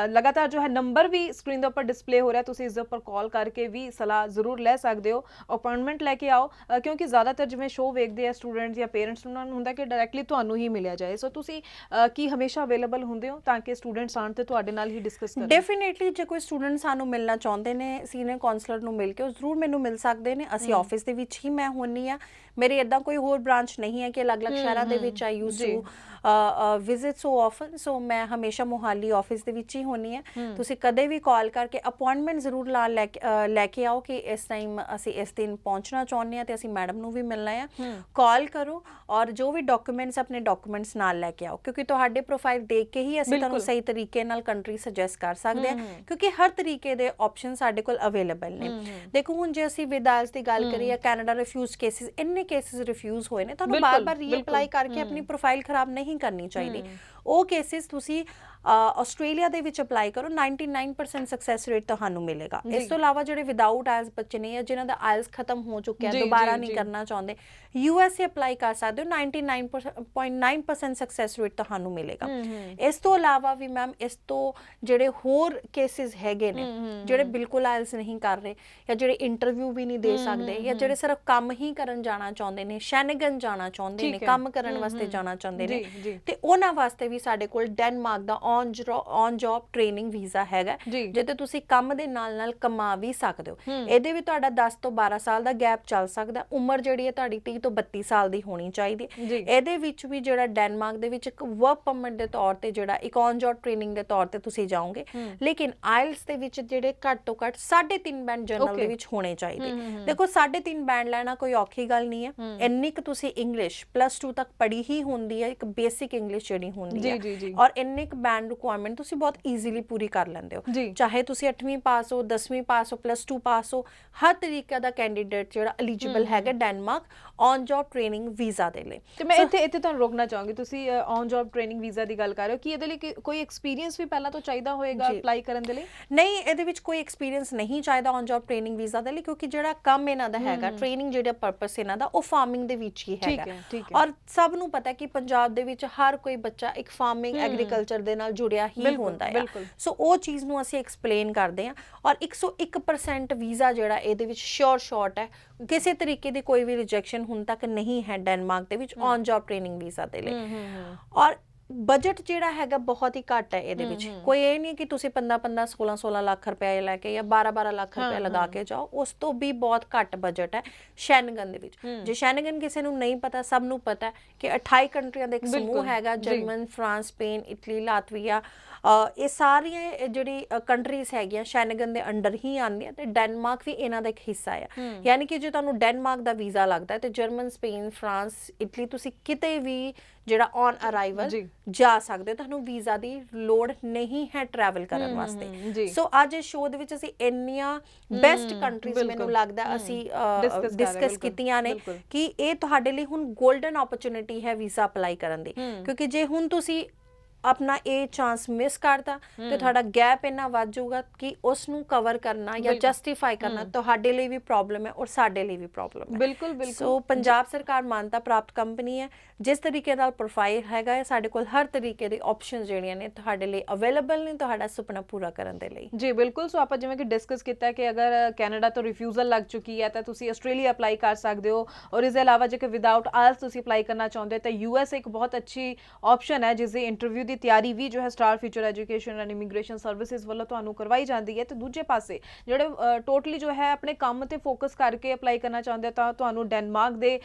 ਲਗਾਤਾਰ ਜੋ ਹੈ ਨੰਬਰ ਵੀ ਸਕਰੀਨ ਦੇ ਉੱਪਰ ਡਿਸਪਲੇ ਹੋ ਰਿਹਾ, ਤੁਸੀਂ ਇਸ ਦੇ ਉੱਪਰ ਕਾਲ ਕਰਕੇ ਵੀ ਸਲਾਹ ਜ਼ਰੂਰ ਲੈ ਸਕਦੇ ਹੋ, ਅਪਾਇੰਟਮੈਂਟ ਲੈ ਕੇ ਆਓ, ਕਿਉਂਕਿ ਜ਼ਿਆਦਾਤਰ ਜਿਵੇਂ ਸ਼ੋਅ ਵੇਖਦੇ ਆ ਸਟੂਡੈਂਟਸ ਜਾਂ ਪੇਰੈਂਟਸ ਨੂੰ ਹੁੰਦਾ ਕਿ ਡਾਇਰੈਕਟਲੀ ਤੁਹਾਨੂੰ ਹੀ ਮਿਲਿਆ ਜਾਏ। ਸੋ ਤੁਸੀਂ ਕੀ ਹਮੇਸ਼ਾ ਅਵੇਲੇਬਲ ਹੁੰਦੇ ਹੋ ਤਾਂ ਕਿ ਸਟੂਡੈਂਟਸ ਆਣ ਤੇ ਤੁਹਾਡੇ ਨਾਲ ਹੀ ਡਿਸਕਸ ਕਰਨ? ਡੈਫੀਨੇਟਲੀ ਜੇ ਕੋਈ ਸਟੂਡੈਂਟ ਸਾਨੂੰ ਮਿਲਣਾ ਚਾਹੁੰਦੇ ਨੇ ਸੀਨੀਅਰ ਕਾਉਂਸਲਰ ਨੂੰ ਮਿਲ ਕੇ ਉਹ ਜ਼ਰੂਰ ਮੈਨੂੰ ਮਿਲ ਸਕਦੇ ਨੇ। ਅਸੀਂ ਆਫਿਸ ਦੇ ਵਿੱਚ ਹੀ ਮੈਂ ਹੁੰਨੀ ਆ, ਮੇਰੀ ਇਦਾਂ ਕੋਈ ਹੋਰ ਬ੍ਰਾਂਚ ਨਹੀਂ ਹੈ ਕਿ ਅਲੱਗ-ਅਲੱਗ ਸ਼ਹਿਰਾਂ ਦੇ ਵਿੱਚ I use to visit so often. So ਮੈਂ ਹਮੇਸ਼ਾ ਮੋਹਾਲੀ ਆਫਿਸ ਦੇ ਵਿੱਚ ਹੀ ਹੁੰਨੀ ਹੈ। ਤੁਸੀਂ ਕਦੇ ਵੀ ਕਾਲ ਕਰਕੇ ਅਪਾਇੰਟਮੈਂਟ ਜ਼ਰੂਰ ਲੈ ਕੇ ਆਓ ਕਿ ਇਸ ਟਾਈਮ ਅਸੀਂ ਇਸ ਦਿਨ ਪਹੁੰਚਣਾ ਚਾਹੁੰਦੇ ਹਾਂ ਤੇ ਅਸੀਂ ਮੈਡਮ ਨੂੰ ਵੀ ਮਿਲਣਾ ਆ। ਕਾਲ ਕਰੋ ਔਰ ਜੋ ਵੀ ਡਾਕੂਮੈਂਟਸ ਆਪਣੇ ਡਾਕੂਮੈਂਟਸ ਨਾਲ ਲੈ ਕੇ ਆਓ, ਕਿਉਂਕਿ ਤੁਹਾਡੇ ਪ੍ਰੋਫਾਈਲ ਦੇਖ ਕੇ ਹੀ ਅਸੀਂ ਤੁਹਾਨੂੰ ਸਹੀ ਤਰੀਕੇ ਨਾਲ ਕੰਟਰੀ ਸੁਜੈਸਟ ਕਰ ਸਕਦੇ ਹਾਂ, ਕਿਉਂਕਿ ਹਰ ਤਰੀਕੇ ਦੇ ਆਪਸ਼ਨ ਸਾਡੇ ਕੋਲ ਅਵੇਲੇਬਲ ਨੇ। ਦੇਖੋ ਹੁਣ ਜੇ ਅਸੀਂ ਵਿਦਾਇਲਸ ਦੀ ਗੱਲ ਕਰੀਏ, ਕੈਨੇਡਾ ਰਿਫਿਊਜ਼ ਕੇਸਿਸ, ਇੰਨੇ ਕੇਸਿਸ ਰਿਫਿਊਜ਼ ਹੋਏ ਨੇ, ਤੁਹਾਨੂੰ ਬਾਰ-ਬਾਰ ਰੀਅਪਲਾਈ ਕਰਕੇ ਆਪਣੀ ਪ੍ਰੋਫਾਈਲ ਖਰਾਬ ਨਹੀਂ ਕਰਨੀ ਚਾਹੀਦੀ। ਉਹ ਕੇਸਿਸ ਤੁਸੀਂ ਆਸਟ੍ਰੇਲੀਆ ਦੇ ਵਿੱਚ ਅਪਲਾਈ ਕਰੋ, 99% ਸਕਸੈਸ ਰੇਟ ਤੁਹਾਨੂੰ ਮਿਲੇਗਾ। ਇਸ ਤੋਂ ਇਲਾਵਾ ਜਿਹੜੇ ਵਿਦਆਊਟ ਆਇਲਸ ਬੱਚੇ ਨੇ ਜਾਂ ਜਿਨ੍ਹਾਂ ਦਾ ਆਇਲਸ ਖਤਮ ਹੋ ਚੁੱਕਿਆ, ਦੁਬਾਰਾ ਨਹੀਂ ਕਰਨਾ ਚਾਹੁੰਦੇ, USA ਅਪਲਾਈ ਕਰ ਸਕਦੇ ਹੋ, 99.9% ਸਕਸੈਸ ਰੇਟ ਤੁਹਾਨੂੰ ਮਿਲੇਗਾ। ਇਸ ਤੋਂ ਇਲਾਵਾ ਵੀ ਮੈਮ ਇਸ ਤੋਂ ਜਿਹੜੇ ਹੋਰ ਕੇਸਿਸ ਹੈਗੇ ਨੇ ਜਿਹੜੇ ਬਿਲਕੁਲ ਆਇਲਸ ਨਹੀਂ ਕਰ ਰਹੇ ਜਾਂ ਜਿਹੜੇ ਇੰਟਰਵਿਊ ਵੀ ਨਹੀਂ ਦੇ ਸਕਦੇ ਜਾਂ ਜਿਹੜੇ ਸਿਰਫ ਕੰਮ ਹੀ ਕਰਨ ਜਾਣਾ ਚਾਹੁੰਦੇ ਨੇ, ਸ਼ੈਨਗਨ ਜਾਣਾ ਚਾਹੁੰਦੇ ਨੇ, ਕੰਮ ਕਰਨ ਵਾਸਤੇ ਜਾਣਾ ਚਾਹੁੰਦੇ ਨੇ, ਤੇ ਉਹਨਾਂ ਵਾਸਤੇ ਵੀ ਸਾਡੇ ਕੋਲ Denmark the on job training visa ਹੈਗਾ ਜਿਹਦੇ ਤੁਸੀਂ ਕੰਮ ਦੇ ਨਾਲ ਕਮਾ ਵੀ ਸਕਦੇ ਹੋ। ਇਹਦੇ ਵੀ ਤੁਹਾਡਾ 10 ਤੋਂ 12 ਸਾਲ ਦਾ ਗੈਪ ਚੱਲ ਸਕਦਾ, ਉਮਰ ਜਿਹੜੀ ਹੈ ਤੁਹਾਡੀ 30 ਤੋਂ 32 ਸਾਲ ਦੀ ਹੋਣੀ ਚਾਹੀਦੀ। ਇਹਦੇ ਵਿੱਚ ਵੀ ਜਿਹੜਾ ਡੈਨਮਾਰਕ ਦੇ ਵਿੱਚ ਇੱਕ ਵਰਕ ਪਰਮਿਟ ਦੇ ਤੌਰ ਤੇ ਜਿਹੜਾ ਇੱਕ ਔਨ ਜੌਬ ਟ੍ਰੇਨਿੰਗ ਦੇ ਤੌਰ ਤੇ ਤੁਸੀਂ ਜਾਓਗੇ, ਲੇਕਿਨ ਆਇਲਸ ਦੇ ਵਿੱਚ ਜਿਹੜੇ ਘੱਟ ਤੋਂ ਘੱਟ 3.5 ਬੈਂਡ ਜਨਰਲ ਦੇ ਵਿੱਚ ਹੋਣੇ ਚਾਹੀਦੇ। ਦੇਖੋ 3.5 ਬੈਂਡ ਲੈਣਾ ਕੋਈ ਔਖੀ ਗੱਲ ਨਹੀਂ ਹੈ, ਇੰਨੀ ਕੁ ਤੁਸੀਂ ਇੰਗਲਿਸ਼ +2 ਤੱਕ ਪੜ੍ਹੀ ਹੀ ਹੁੰਦੀ ਹੈ, ਇੱਕ ਬੇਸਿਕ ਇੰਗਲਿਸ਼ ਜਿਹੜੀ ਹੁੰਦੀ ਹੈ, ਔਰ ਇੰਨੇ ਕੁ ਬੈਂਡ ਰਿਕੁਆਇਰਮੈਂਟ ਤੁਸੀਂ ਬਹੁਤ ਈਜ਼ੀਲੀ ਪੂਰੀ ਕਰ ਲੈਂਦੇ ਹੋ। ਚਾਹੇ ਤੁਸੀਂ 8ਵੀਂ ਪਾਸ ਹੋ, 10ਵੀਂ ਪਾਸ ਹੋ, +2 ਪਾਸ ਹੋ, ਹਰ ਤਰੀਕੇ ਦਾ ਕੈਂਡੀਡੇਟ ਜਿਹੜਾ ਐਲੀਜੀਬਲ ਹੈਗਾ Denmark on job training visa ਦੇ ਲਈ। ਤੇ ਮੈਂ ਇੱਥੇ ਤੁਹਾਨੂੰ ਰੋਕਣਾ ਚਾਹਾਂਗੀ, ਤੁਸੀਂ ਔਨ ਜੌਬ ਟ੍ਰੇਨਿੰਗ ਵੀਜ਼ਾ ਦੀ ਗੱਲ ਕਰ ਰਹੇ ਹੋ ਕਿ ਇਹਦੇ ਲਈ ਕੋਈ ਐਕਸਪੀਰੀਅੰਸ ਵੀ ਪਹਿਲਾਂ ਤੋਂ ਚਾਹੀਦਾ ਹੋਏਗਾ ਅਪਲਾਈ ਕਰਨ ਦੇ ਲਈ? ਨਹੀਂ, ਇਹਦੇ ਵਿੱਚ ਕੋਈ ਐਕਸਪੀਰੀਅੰਸ ਨਹੀਂ ਚਾਹੀਦਾ ਔਨ ਜੌਬ ਟ੍ਰੇਨਿੰਗ ਵੀਜ਼ਾ ਦੇ ਲਈ, ਕਿਉਂਕਿ ਜਿਹੜਾ ਕੰਮ ਇਹਨਾਂ ਦਾ ਹੈਗਾ, ਟ੍ਰੇਨਿੰਗ ਜਿਹੜਾ ਪਰਪਸ ਇਹਨਾਂ ਦਾ ਉਹ ਫਾਰਮਿੰਗ ਦੇ ਵਿੱਚ ਹੀ ਹੈਗਾ। ਔਰ ਸਭ ਨੂੰ ਪਤਾ ਕਿ ਪੰਜਾਬ ਦੇ ਵਿੱਚ ਹਰ ਕੋਈ ਬੱਚਾ ਇੱਕ ਫਾਰਮਿੰਗ ਐਗਰੀਕਲਚਰ ਦੇ ਨਾਲ ਜੁੜਿਆ ਹੀ ਹੁੰਦਾ ਆ। ਸੋ ਉਹ ਚੀਜ਼ ਨੂੰ ਅਸੀਂ ਐਕਸਪਲੇਨ ਕਰਦੇ ਹਾਂ ਔਰ 101% ਵੀਜ਼ਾ ਜਿਹੜਾ ਇਹਦੇ ਵਿੱਚ ਸ਼ੋਰ ਸ਼ਾਰਟ ਹੈ, ਕਿਸੇ ਤਰੀਕੇ ਦੀ ਕੋਈ ਵੀ ਰਿਜੈਕਸ਼ਨ ਹੁਣ ਤੱਕ ਨਹੀਂ ਹੈ ਡੈਨਮਾਰਕ ਦੇ ਵਿੱਚ ਔਨ ਜੌਬ ਟ੍ਰੇਨਿੰਗ ਵੀਜ਼ਾ ਦੇ ਲਈ। ਔਰ ਬਜਟ ਜਿਹੜਾ ਹੈਗਾ ਬਹੁਤ ਹੀ ਘੱਟ ਹੈ ਇਹਦੇ ਵਿੱਚ, ਕੋਈ ਇਹ ਨਹੀਂ ਕਿ ਤੁਸੀਂ 15 16 ਲੱਖ ਰੁਪਏ ਲੈ ਕੇ ਜਾਂ 12 ਲੱਖ ਰੁਪਏ ਲਗਾ ਕੇ ਜਾਓ, ਉਸ ਤੋਂ ਵੀ ਬਹੁਤ ਘੱਟ ਬਜਟ ਹੈ ਸ਼ੈਨਗਨ ਦੇ ਵਿੱਚ। ਜੇ ਸ਼ੈਨਗਨ ਕਿਸੇ ਨੂੰ ਨਹੀਂ ਪਤਾ, ਸਭ ਨੂੰ ਪਤਾ ਕਿ 28 ਕੰਟਰੀਆਂ ਦਾ ਇੱਕ ਸਮੂਹ ਹੈਗਾ, German, France, Spain, Italy, Latvia, ਇਹ ਸਾਰੀਆਂ ਜਿਹੜੀ ਕੰਟਰੀਜ਼ ਹੈਗੀਆਂ ਸ਼ੈਨਗਨ ਦੇ ਅੰਡਰ ਹੀ ਆਉਂਦੀਆਂ ਤੇ ਡੈਨਮਾਰਕ ਵੀ ਇਹਨਾਂ ਦਾ ਇੱਕ ਹਿੱਸਾ ਆ। ਯਾਨੀ ਕਿ ਜੇ ਤੁਹਾਨੂੰ ਡੈਨਮਾਰਕ ਦਾ ਵੀਜ਼ਾ ਲੱਗਦਾ ਤੇ ਜਰਮਨ, ਸਪੇਨ, ਫਰਾਂਸ, ਇਟਲੀ ਤੁਸੀਂ ਕਿਤੇ ਵੀ ਜਿਹੜਾ ਔਨ ਅਰਾਈਵਲ ਜਾ ਸਕਦੇ ਹੋ, ਤੁਹਾਨੂੰ ਵੀਜ਼ਾ ਦੀ ਲੋੜ ਨਹੀਂ ਹੈ ਟਰੈਵਲ ਕਰਨ ਵਾਸਤੇ। ਸੋ ਅੱਜ ਇਸ ਸ਼ੋਅ ਦੇ ਵਿੱਚ ਅਸੀਂ ਇੰਨੀਆਂ ਬੈਸਟ ਕੰਟਰੀਜ਼ ਮੈਨੂੰ ਲੱਗਦਾ ਅਸੀਂ ਡਿਸਕਸ ਕੀਤੀਆਂ ਨੇ ਕਿ ਇਹ ਤੁਹਾਡੇ ਲਈ ਹੁਣ ਗੋਲਡਨ ਓਪਰਚੁਨਿਟੀ ਹੈ ਵੀਜ਼ਾ ਅਪਲਾਈ ਕਰਨ ਦੀ, ਕਿਉਂਕਿ ਜੇ ਹੁਣ ਤੁਸੀਂ ਆਪਣਾ ਇਹ ਚਾਂਸ ਮਿਸ ਕਰਤਾ ਤੇ ਤੁਹਾਡਾ ਗੈਪ ਇੰਨਾ ਵੱਧ ਜਾਊਗਾ ਕਿ ਉਸ ਨੂੰ ਕਵਰ ਕਰਨਾ ਜਾਂ ਜਸਟੀਫਾਈ ਕਰਨਾ ਤੁਹਾਡੇ ਲਈ ਵੀ ਪ੍ਰੋਬਲਮ ਹੈ ਔਰ ਸਾਡੇ ਲਈ ਵੀ ਪ੍ਰੋਬਲਮ ਹੈ। ਬਿਲਕੁਲ ਸੋ ਪੰਜਾਬ ਸਰਕਾਰ ਮਾਨਤਾ ਪ੍ਰਾਪਤ ਕੰਪਨੀ ਹੈ, ਜਿਸ ਤਰੀਕੇ ਨਾਲ ਪ੍ਰੋਫਾਈਲ ਹੈਗਾ ਹੈ ਸਾਡੇ ਕੋਲ ਹਰ ਤਰੀਕੇ ਦੇ ਆਪਸ਼ਨਸ ਜਿਹੜੀਆਂ ਨੇ ਤੁਹਾਡੇ ਲਈ ਅਵੇਲੇਬਲ ਨੇ ਤੁਹਾਡਾ ਸੁਪਨਾ ਪੂਰਾ ਕਰਨ ਦੇ ਲਈ। ਜੀ ਬਿਲਕੁਲ, ਸੋ ਆਪਾਂ ਜਿਵੇਂ ਕਿ ਡਿਸਕਸ ਕੀਤਾ ਕਿ ਅਗਰ ਕੈਨੇਡਾ ਤੋਂ ਰਿਫਿਊਜ਼ਲ ਲੱਗ ਚੁੱਕੀ ਹੈ ਤਾਂ ਤੁਸੀਂ ਆਸਟ੍ਰੇਲੀਆ ਅਪਲਾਈ ਕਰ ਸਕਦੇ ਹੋ, ਔਰ ਇਸ ਦੇ ਇਲਾਵਾ ਜੇਕਰ ਵਿਦਆਊਟ ਆਇਲਸ ਤੁਸੀਂ ਅਪਲਾਈ ਕਰਨਾ ਚਾਹੁੰਦੇ ਹੋ ਤਾਂ ਯੂਐਸ ਇੱਕ ਬਹੁਤ ਅੱਛੀ ਆਪਸ਼ਨ ਹੈ, ਜਿਸ ਦੀ ਇੰਟਰਵਿਊ ਦੀ ਤਿਆਰੀ ਵੀ ਜੋ ਹੈ star future education and immigration services ਵੱਲੋਂ ਤੁਹਾਨੂੰ ਕਰਵਾਈ ਜਾਂਦੀ ਹੈ। ਤੇ ਦੂਜੇ ਪਾਸੇ ਜਿਹੜੇ ਟੋਟਲੀ ਜੋ ਹੈ ਆਪਣੇ ਕੰਮ ਤੇ ਫੋਕਸ ਕਰਕੇ ਅਪਲਾਈ ਕਰਨਾ ਚਾਹੁੰਦੇ ਤਾਂ ਤੁਹਾਨੂੰ ਡੈਨਮਾਰਕ ਦੇ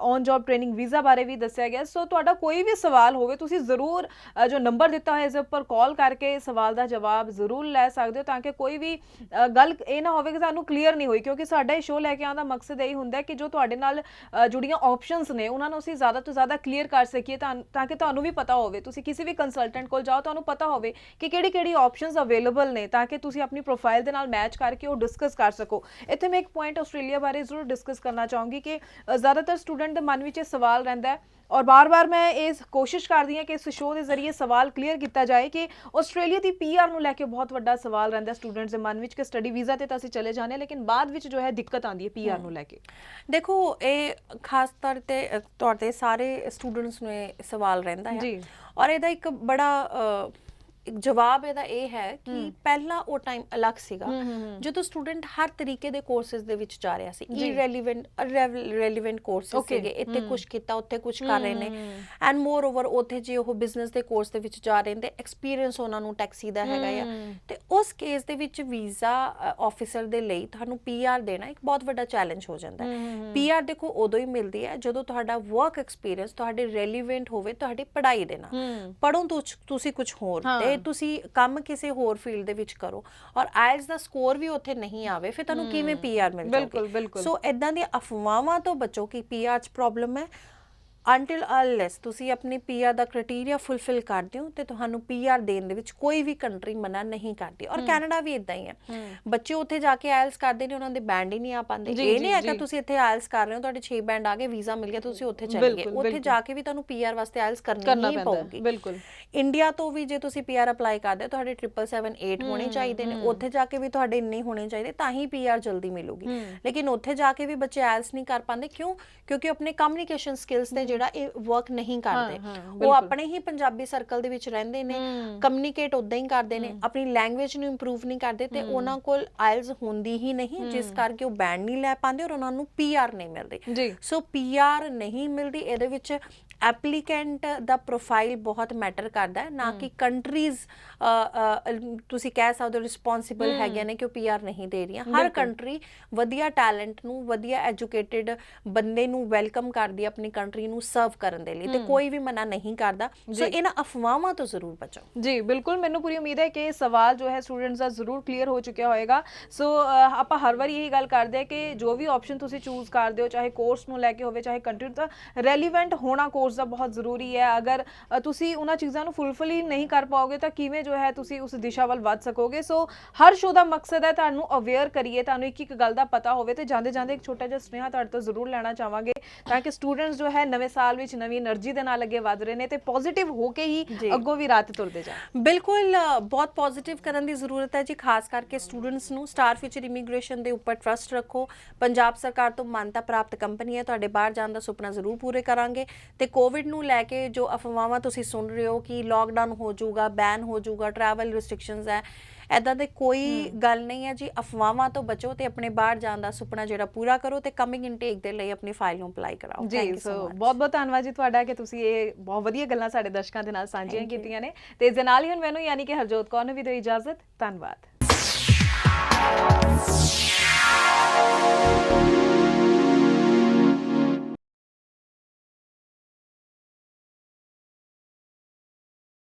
ਔਨ ਜੌਬ ਟ੍ਰੇਨਿੰਗ ਵੀਜ਼ਾ ਬਾਰੇ ਵੀ ਦੱਸਿਆ ਗਿਆ। ਸੋ ਤੁਹਾਡਾ ਕੋਈ ਵੀ ਸਵਾਲ ਹੋਵੇ ਤੁਸੀਂ ਜ਼ਰੂਰ ਜੋ ਨੰਬਰ ਦਿੱਤਾ ਹੋਇਆ ਇਸ ਉੱਪਰ ਕਾਲ ਕਰਕੇ ਸਵਾਲ ਦਾ ਜਵਾਬ ਜ਼ਰੂਰ ਲੈ ਸਕਦੇ ਹੋ, ਤਾਂ ਕਿ ਕੋਈ ਵੀ ਗੱਲ ਇਹ ਨਾ ਹੋਵੇ ਕਿ ਸਾਨੂੰ ਕਲੀਅਰ ਨਹੀਂ ਹੋਈ, ਕਿਉਂਕਿ ਸਾਡਾ ਇਹ ਸ਼ੋਅ ਲੈ ਕੇ ਆਉਣ ਦਾ ਮਕਸਦ ਇਹੀ ਹੁੰਦਾ ਕਿ ਜੋ ਤੁਹਾਡੇ ਨਾਲ ਜੁੜੀਆਂ ਆਪਸ਼ਨਸ ਨੇ ਉਹਨਾਂ ਨੂੰ ਅਸੀਂ ਜ਼ਿਆਦਾ ਤੋਂ ਜ਼ਿਆਦਾ ਕਲੀਅਰ ਕਰ ਸਕੀਏ, ਤਾਂ ਕਿ ਤੁਹਾਨੂੰ ਵੀ ਪਤਾ ਹੋਵੇ, ਤੁਸੀਂ ਕਿਸੇ ਵੀ ਕੰਸਲਟੈਂਟ ਕੋਲ ਜਾਓ ਤੁਹਾਨੂੰ ਪਤਾ ਹੋਵੇ ਕਿ ਕਿਹੜੀ ਆਪਸ਼ਨਸ ਅਵੇਲੇਬਲ ਨੇ, ਤਾਂ ਕਿ ਤੁਸੀਂ ਆਪਣੀ ਪ੍ਰੋਫਾਈਲ ਦੇ ਨਾਲ ਮੈਚ ਕਰਕੇ ਉਹ ਡਿਸਕਸ ਕਰ ਸਕੋ। ਇੱਥੇ ਮੈਂ ਇੱਕ ਪੁਆਇੰਟ ਆਸਟ੍ਰੇਲੀਆ ਬਾਰੇ ਜ਼ਰੂਰ ਡਿਸਕਸ ਕਰਨਾ ਚਾਹੂੰਗੀ ਕਿ ਜ਼ਿਆਦਾਤਰ ਸਟੂਡੈਂਟ ਦੇ ਮਨ ਵਿੱਚ ਇਹ ਸਵਾਲ ਰਹਿੰਦਾ ਹੈ ਔਰ ਬਾਰ-ਬਾਰ ਮੈਂ ਇਸ ਕੋਸ਼ਿਸ਼ ਕਰਦੀ ਹਾਂ ਕਿ ਇਸ ਸ਼ੋਅ ਦੇ ਜ਼ਰੀਏ ਸਵਾਲ ਕਲੀਅਰ ਕੀਤਾ ਜਾਏ ਕਿ ਆਸਟ੍ਰੇਲੀਆ ਦੀ ਪੀਆਰ ਨੂੰ ਲੈ ਕੇ ਬਹੁਤ ਵੱਡਾ ਸਵਾਲ ਰਹਿੰਦਾ ਸਟੂਡੈਂਟਸ ਦੇ ਮਨ ਵਿੱਚ ਕਿ ਸਟੱਡੀ ਵੀਜ਼ਾ ਤੇ ਤਾਂ ਅਸੀਂ ਚਲੇ ਜਾਂਦੇ ਹਾਂ, ਲੇਕਿਨ ਬਾਅਦ ਵਿੱਚ ਜੋ ਹੈ ਦਿੱਕਤ ਆਉਂਦੀ ਹੈ ਪੀਆਰ ਨੂੰ ਲੈ ਕੇ। ਦੇਖੋ ਇਹ ਖਾਸ ਤੌਰ ਤੇ ਸਾਰੇ ਸਟੂਡੈਂਟਸ ਨੂੰ ਇਹ ਸਵਾਲ ਰਹਿੰਦਾ ਹੈ ਜੀ, ਔਰ ਇਹਦਾ ਇੱਕ ਬੜਾ ਇੱਕ ਜਵਾਬ ਇਹਦਾ ਇਹ ਹੈ ਕਿ ਪਹਿਲਾਂ ਉਹ ਟਾਈਮ ਅਲੱਗ ਸੀਗਾ ਜਦੋਂ ਸਟੂਡੈਂਟ ਹਰ ਤਰੀਕੇ ਦੇ ਕੋਰਸਿਸ ਦੇ ਵਿੱਚ ਜਾ ਰਿਹਾ ਸੀ, ਇਰੈਲੇਵੈਂਟ ਕੋਰਸਿਸ ਸੀਗੇ, ਇੱਥੇ ਕੁਝ ਕੀਤਾ ਉੱਥੇ ਕੁਝ ਕਰ ਰਹੇ ਨੇ, ਐਂਡ ਮੋਰ ਓਵਰ ਉੱਥੇ ਜੇ ਉਹ ਬਿਜ਼ਨਸ ਦੇ ਕੋਰਸ ਦੇ ਵਿੱਚ ਜਾ ਰਹੇ ਨੇ ਐਕਸਪੀਰੀਅੰਸ ਉਹਨਾਂ ਨੂੰ ਟੈਕਸੀ ਦਾ ਹੈਗਾ ਆ, ਤੇ ਉਸ ਕੇਸ ਦੇ ਵਿੱਚ ਵੀਜ਼ਾ ਆਫਿਸਰ ਦੇ ਲਈ ਤੁਹਾਨੂੰ ਪੀਆਰ ਦੇਣਾ ਇੱਕ ਬਹੁਤ ਵੱਡਾ ਚੈਲੰਜ ਹੋ ਜਾਂਦਾ ਹੈ। ਪੀਆਰ ਦੇਖੋ ਉਦੋਂ ਹੀ ਮਿਲਦੀ ਹੈ ਜਦੋਂ ਤੁਹਾਡਾ ਵਰਕ ਐਕਸਪੀਰੀਅੰਸ ਤੁਹਾਡੇ ਰੈਲੀਵੈਂਟ ਹੋਵੇ ਤੁਹਾਡੀ ਪੜ੍ਹਾਈ ਦੇ ਨਾਲ, ਪੜ੍ਹੋ ਤੁਸੀਂ ਕੁਝ ਹੋਰ ਤੇ ਤੁਸੀਂ ਕੰਮ ਕਿਸੇ ਹੋਰ ਫੀਲਡ ਦੇ ਵਿੱਚ ਕਰੋ ਔਰ ਆਇਲਸ ਦਾ ਸਕੋਰ ਵੀ ਉੱਥੇ ਨਹੀਂ ਆਵੇ, ਫਿਰ ਤੁਹਾਨੂੰ ਕਿਵੇਂ ਪੀਆਰ ਮਿਲ ਜਾਊਗੀ। ਸੋ ਇਦਾਂ ਦੀਆਂ ਅਫਵਾਹਾਂ ਤੋਂ ਬਚੋ ਕਿ ਪੀਆਰ 'ਚ ਪ੍ਰੋਬਲਮ ਹੈ। until unless ਤੁਸੀਂ ਆਪਣੀ ਪੀਆਰ ਦਾ ਕ੍ਰਾਈਟੇਰੀਆ ਫੁੱਲਫਿਲ ਕਰਦੇ ਹੋ ਤੇ ਤੁਹਾਨੂੰ ਪੀਆਰ ਦੇਣ ਦੇ ਵਿੱਚ ਕੋਈ ਵੀ ਕੰਟਰੀ ਮਨਾ ਨਹੀਂ ਕਰਦੀ, ਔਰ ਕੈਨੇਡਾ ਵੀ ਇਦਾਂ ਹੀ ਹੈ। ਬੱਚੇ ਉੱਥੇ ਜਾ ਕੇ ਆਇਲਸ ਕਰਦੇ ਨੇ, ਉਹਨਾਂ ਦੇ ਬੈਂਡ ਹੀ ਨਹੀਂ ਆ ਪਾਉਂਦੇ। ਇਹ ਨਹੀਂ ਹੈਗਾ ਤੁਸੀਂ ਇੱਥੇ ਆਇਲਸ ਕਰ ਰਹੇ ਹੋ ਤੁਹਾਡੇ 6 ਬੈਂਡ ਆ ਗਏ, ਵੀਜ਼ਾ ਮਿਲ ਗਿਆ, ਤੁਸੀਂ ਉੱਥੇ ਚਲੇ ਗਏ, ਉੱਥੇ ਜਾ ਕੇ ਵੀ ਤੁਹਾਨੂੰ ਪੀਆਰ ਵਾਸਤੇ ਆਇਲਸ ਕਰਨੀ ਹੀ ਪਊਗੀ। ਬਿਲਕੁਲ ਇੰਡੀਆ ਤੋਂ ਵੀ ਜੇ ਤੁਸੀਂ ਪੀਆਰ ਅਪਲਾਈ ਕਰਦੇ ਹੋ ਤੁਹਾਡੇ 777 ਹੋਣੇ ਚਾਹੀਦੇ ਨੇ, ਉੱਥੇ ਜਾ ਕੇ ਵੀ ਤੁਹਾਡੇ ਇੰਨੇ ਹੋਣੇ ਚਾਹੀਦੇ ਤਾਂ ਹੀ ਪੀਆਰ ਜਲਦੀ ਮਿਲੂਗੀ। ਲੇਕਿਨ ਉੱਥੇ ਜਾ ਕੇ ਵੀ ਬੱਚੇ ਆਇਲਸ ਨਹੀਂ ਕਰ ਪਾਉਂਦੇ, ਕਿਉਂ? ਕਿਉਂਕਿ ਆਪਣੇ ਕਮਿਊਨੀਕੇਸ਼ਨ ਸਕਿੱਲਸ ਤੇ ਜਿਹੜਾ ਇਹ ਵਰਕ ਨਹੀਂ ਕਰਦੇ, ਉਹ ਆਪਣੇ ਹੀ ਪੰਜਾਬੀ ਸਰਕਲ ਦੇ ਵਿੱਚ ਰਹਿੰਦੇ ਨੇ, ਕਮਿਊਨੀਕੇਟ ਉਦਾਂ ਹੀ ਕਰਦੇ ਨੇ, ਆਪਣੀ ਲੈਂਗੁਏਜ ਨੂੰ ਇੰਪਰੂਵ ਨਹੀਂ ਕਰਦੇ ਤੇ ਉਹਨਾਂ ਕੋਲ ਆਇਲਸ ਹੁੰਦੀ ਹੀ ਨਹੀਂ, ਜਿਸ ਕਰਕੇ ਉਹ ਬੈਂਡ ਨਹੀਂ ਲੈ ਪਾਉਂਦੇ ਔਰ ਉਹਨਾਂ ਨੂੰ ਪੀਆਰ ਨਹੀਂ ਮਿਲਦੀ। ਸੋ ਪੀਆਰ ਨਹੀਂ ਮਿਲਦੀ, ਇਹਦੇ ਵਿੱਚ ਐਪਲੀਕੈਂਟ ਦਾ ਪ੍ਰੋਫਾਈਲ ਬਹੁਤ ਮੈਟਰ ਕਰਦਾ ਹੈ, ਨਾ ਕਿ ਕੰਟਰੀਜ਼ ਤੁਸੀਂ ਕਹਿ ਸਕਦੇ ਹੋ ਰਿਸਪੌਂਸਿਬਲ ਹੈਗੀਆਂ ਨੇ ਕਿ ਉਹ ਪੀਆਰ ਨਹੀਂ ਦੇ ਰਹੀਆਂ। ਹਰ ਕੰਟਰੀ ਵਧੀਆ ਟੈਲੈਂਟ ਨੂੰ, ਵਧੀਆ ਐਜੂਕੇਟਿਡ ਬੰਦੇ ਨੂੰ ਵੈਲਕਮ ਕਰਦੀ ਹੈ ਆਪਣੀ ਕੰਟਰੀ ਨੂੰ ਸਰਵ ਕਰਨ ਦੇ ਲਈ, ਤੇ ਕੋਈ ਵੀ ਮਨਾ ਨਹੀਂ ਕਰਦਾ। ਸੋ ਇਹਨਾਂ ਅਫਵਾਹਾਂ ਤੋਂ ਜ਼ਰੂਰ ਬਚੋ। ਜੀ ਬਿਲਕੁਲ, ਮੈਨੂੰ ਪੂਰੀ ਉਮੀਦ ਹੈ ਕਿ ਸਵਾਲ ਜੋ ਹੈ ਸਟੂਡੈਂਟਸ ਦਾ ਜ਼ਰੂਰ ਕਲੀਅਰ ਹੋ ਚੁੱਕਿਆ ਹੋਏਗਾ। ਸੋ ਆਪਾਂ ਹਰ ਵਾਰੀ ਇਹੀ ਗੱਲ ਕਰਦੇ ਹਾਂ ਕਿ ਜੋ ਵੀ ਆਪਸ਼ਨ ਤੁਸੀਂ ਚੂਜ਼ ਕਰਦੇ ਹੋ, ਚਾਹੇ ਕੋਰਸ ਨੂੰ ਲੈ ਕੇ ਹੋਵੇ ਚਾਹੇ ਕੰਟਰੀ ਦਾ, ਰੈਲੀਵੈਂਟ ਹੋਣਾ ਕੋਰਸ ਦਾ ਬਹੁਤ ਜ਼ਰੂਰੀ ਹੈ। ਅਗਰ ਤੁਸੀਂ ਉਹਨਾਂ ਚੀਜ਼ਾਂ ਨੂੰ ਫੁੱਲਫਿਲ ਹੀ ਨਹੀਂ ਕਰ ਪਾਓਗੇ ਤਾਂ ਕਿਵੇਂ ਜੋ ਹੈ ਤੁਸੀਂ ਉਸ ਦਿਸ਼ਾ ਵੱਲ ਵੱਧ ਸਕੋਗੇ। ਸੋ ਹਰ ਸ਼ੋਅ ਦਾ ਮਕਸਦ ਹੈ ਤੁਹਾਨੂੰ ਅਵੇਅਰ ਕਰੀਏ, ਤੁਹਾਨੂੰ ਇੱਕ ਗੱਲ ਦਾ ਪਤਾ ਹੋਵੇ। ਤੇ ਜਾਂਦੇ ਜਾਂਦੇ ਇੱਕ ਛੋਟਾ ਜਿਹਾ ਸੁਨੇਹਾ ਤੁਹਾਡੇ ਤੋਂ ਜ਼ਰੂਰ ਲੈਣਾ ਚਾਹਾਂਗੇ, ਤਾਂ ਕਿ ਸਟੂਡੈਂਟਸ ਜੋ ਹੈ ਨਵੇਂ ਸਾਲ ਵਿੱਚ ਨਵੀਂ એનર્ਜੀ ਦੇ ਨਾਲ ਅੱਗੇ ਵਧ ਰਹੇ ਨੇ ਤੇ ਪੋਜ਼ਿਟਿਵ ਹੋ ਕੇ ਹੀ ਅੱਗੋਂ ਵੀ ਰਾਤ ਤੁਰਦੇ ਜਾਣ। ਬਿਲਕੁਲ, ਬਹੁਤ ਪੋਜ਼ਿਟਿਵ ਕਰਨ ਦੀ ਜ਼ਰੂਰਤ ਹੈ ਜੀ, ਖਾਸ ਕਰਕੇ ਸਟੂਡੈਂਟਸ ਨੂੰ। ਸਟਾਰ ਫਿਊਚਰ ਇਮੀਗ੍ਰੇਸ਼ਨ ਦੇ ਉੱਪਰ ਟਰਸਟ ਰੱਖੋ, ਪੰਜਾਬ ਸਰਕਾਰ ਤੋਂ ਮਾਨਤਾ ਪ੍ਰਾਪਤ ਕੰਪਨੀ ਹੈ, ਤੁਹਾਡੇ ਬਾਹਰ ਜਾਣ ਦਾ ਸੁਪਨਾ ਜ਼ਰੂਰ ਪੂਰੇ ਕਰਾਂਗੇ। ਤੇ ਕੋਵਿਡ ਨੂੰ ਲੈ ਕੇ ਜੋ ਅਫਵਾਹਾਂ ਤੁਸੀਂ ਸੁਣ ਰਹੇ ਹੋ ਕਿ ਲੋਕਡਾਊਨ ਹੋ ਜਾਊਗਾ, ਬੈਨ ਹੋ ਜਾਊਗਾ, ਟਰੈਵਲ ਰਿਸਟ੍ਰਿਕਸ਼ਨਸ ਹੈ, ਐਦਾਂ ਦੇ ਕੋਈ ਗੱਲ ਨਹੀਂ ਹੈ ਜੀ। ਅਫਵਾਹਾਂ ਤੋਂ ਬਚੋ ਤੇ ਆਪਣੇ ਬਾਹਰ ਜਾਣ ਦਾ ਸੁਪਨਾ ਜਿਹੜਾ ਪੂਰਾ ਕਰੋ ਤੇ ਕਮਿੰਗ ਇਨਟੇਕ ਦੇ ਲਈ ਆਪਣੀ ਫਾਈਲ ਨੂੰ ਅਪਲਾਈ ਕਰਾਓ। ਜੀ, ਸੋ ਬਹੁਤ ਬਹੁਤ ਧੰਨਵਾਦ ਜੀ ਤੁਹਾਡਾ ਕਿ ਤੁਸੀਂ ਇਹ ਬਹੁਤ ਵਧੀਆ ਗੱਲਾਂ ਸਾਡੇ ਦਰਸ਼ਕਾਂ ਦੇ ਨਾਲ ਸਾਂਝੀਆਂ ਕੀਤੀਆਂ ਨੇ। ਤੇ ਇਸ ਦੇ ਨਾਲ ਹੀ ਹੁਣ ਮੈਨੂੰ ਯਾਨੀ ਕਿ ਹਰਜੋਤ ਕੌਰ ਨੂੰ ਵੀ ਦਿਓ ਇਜਾਜ਼ਤ। ਧੰਨਵਾਦ।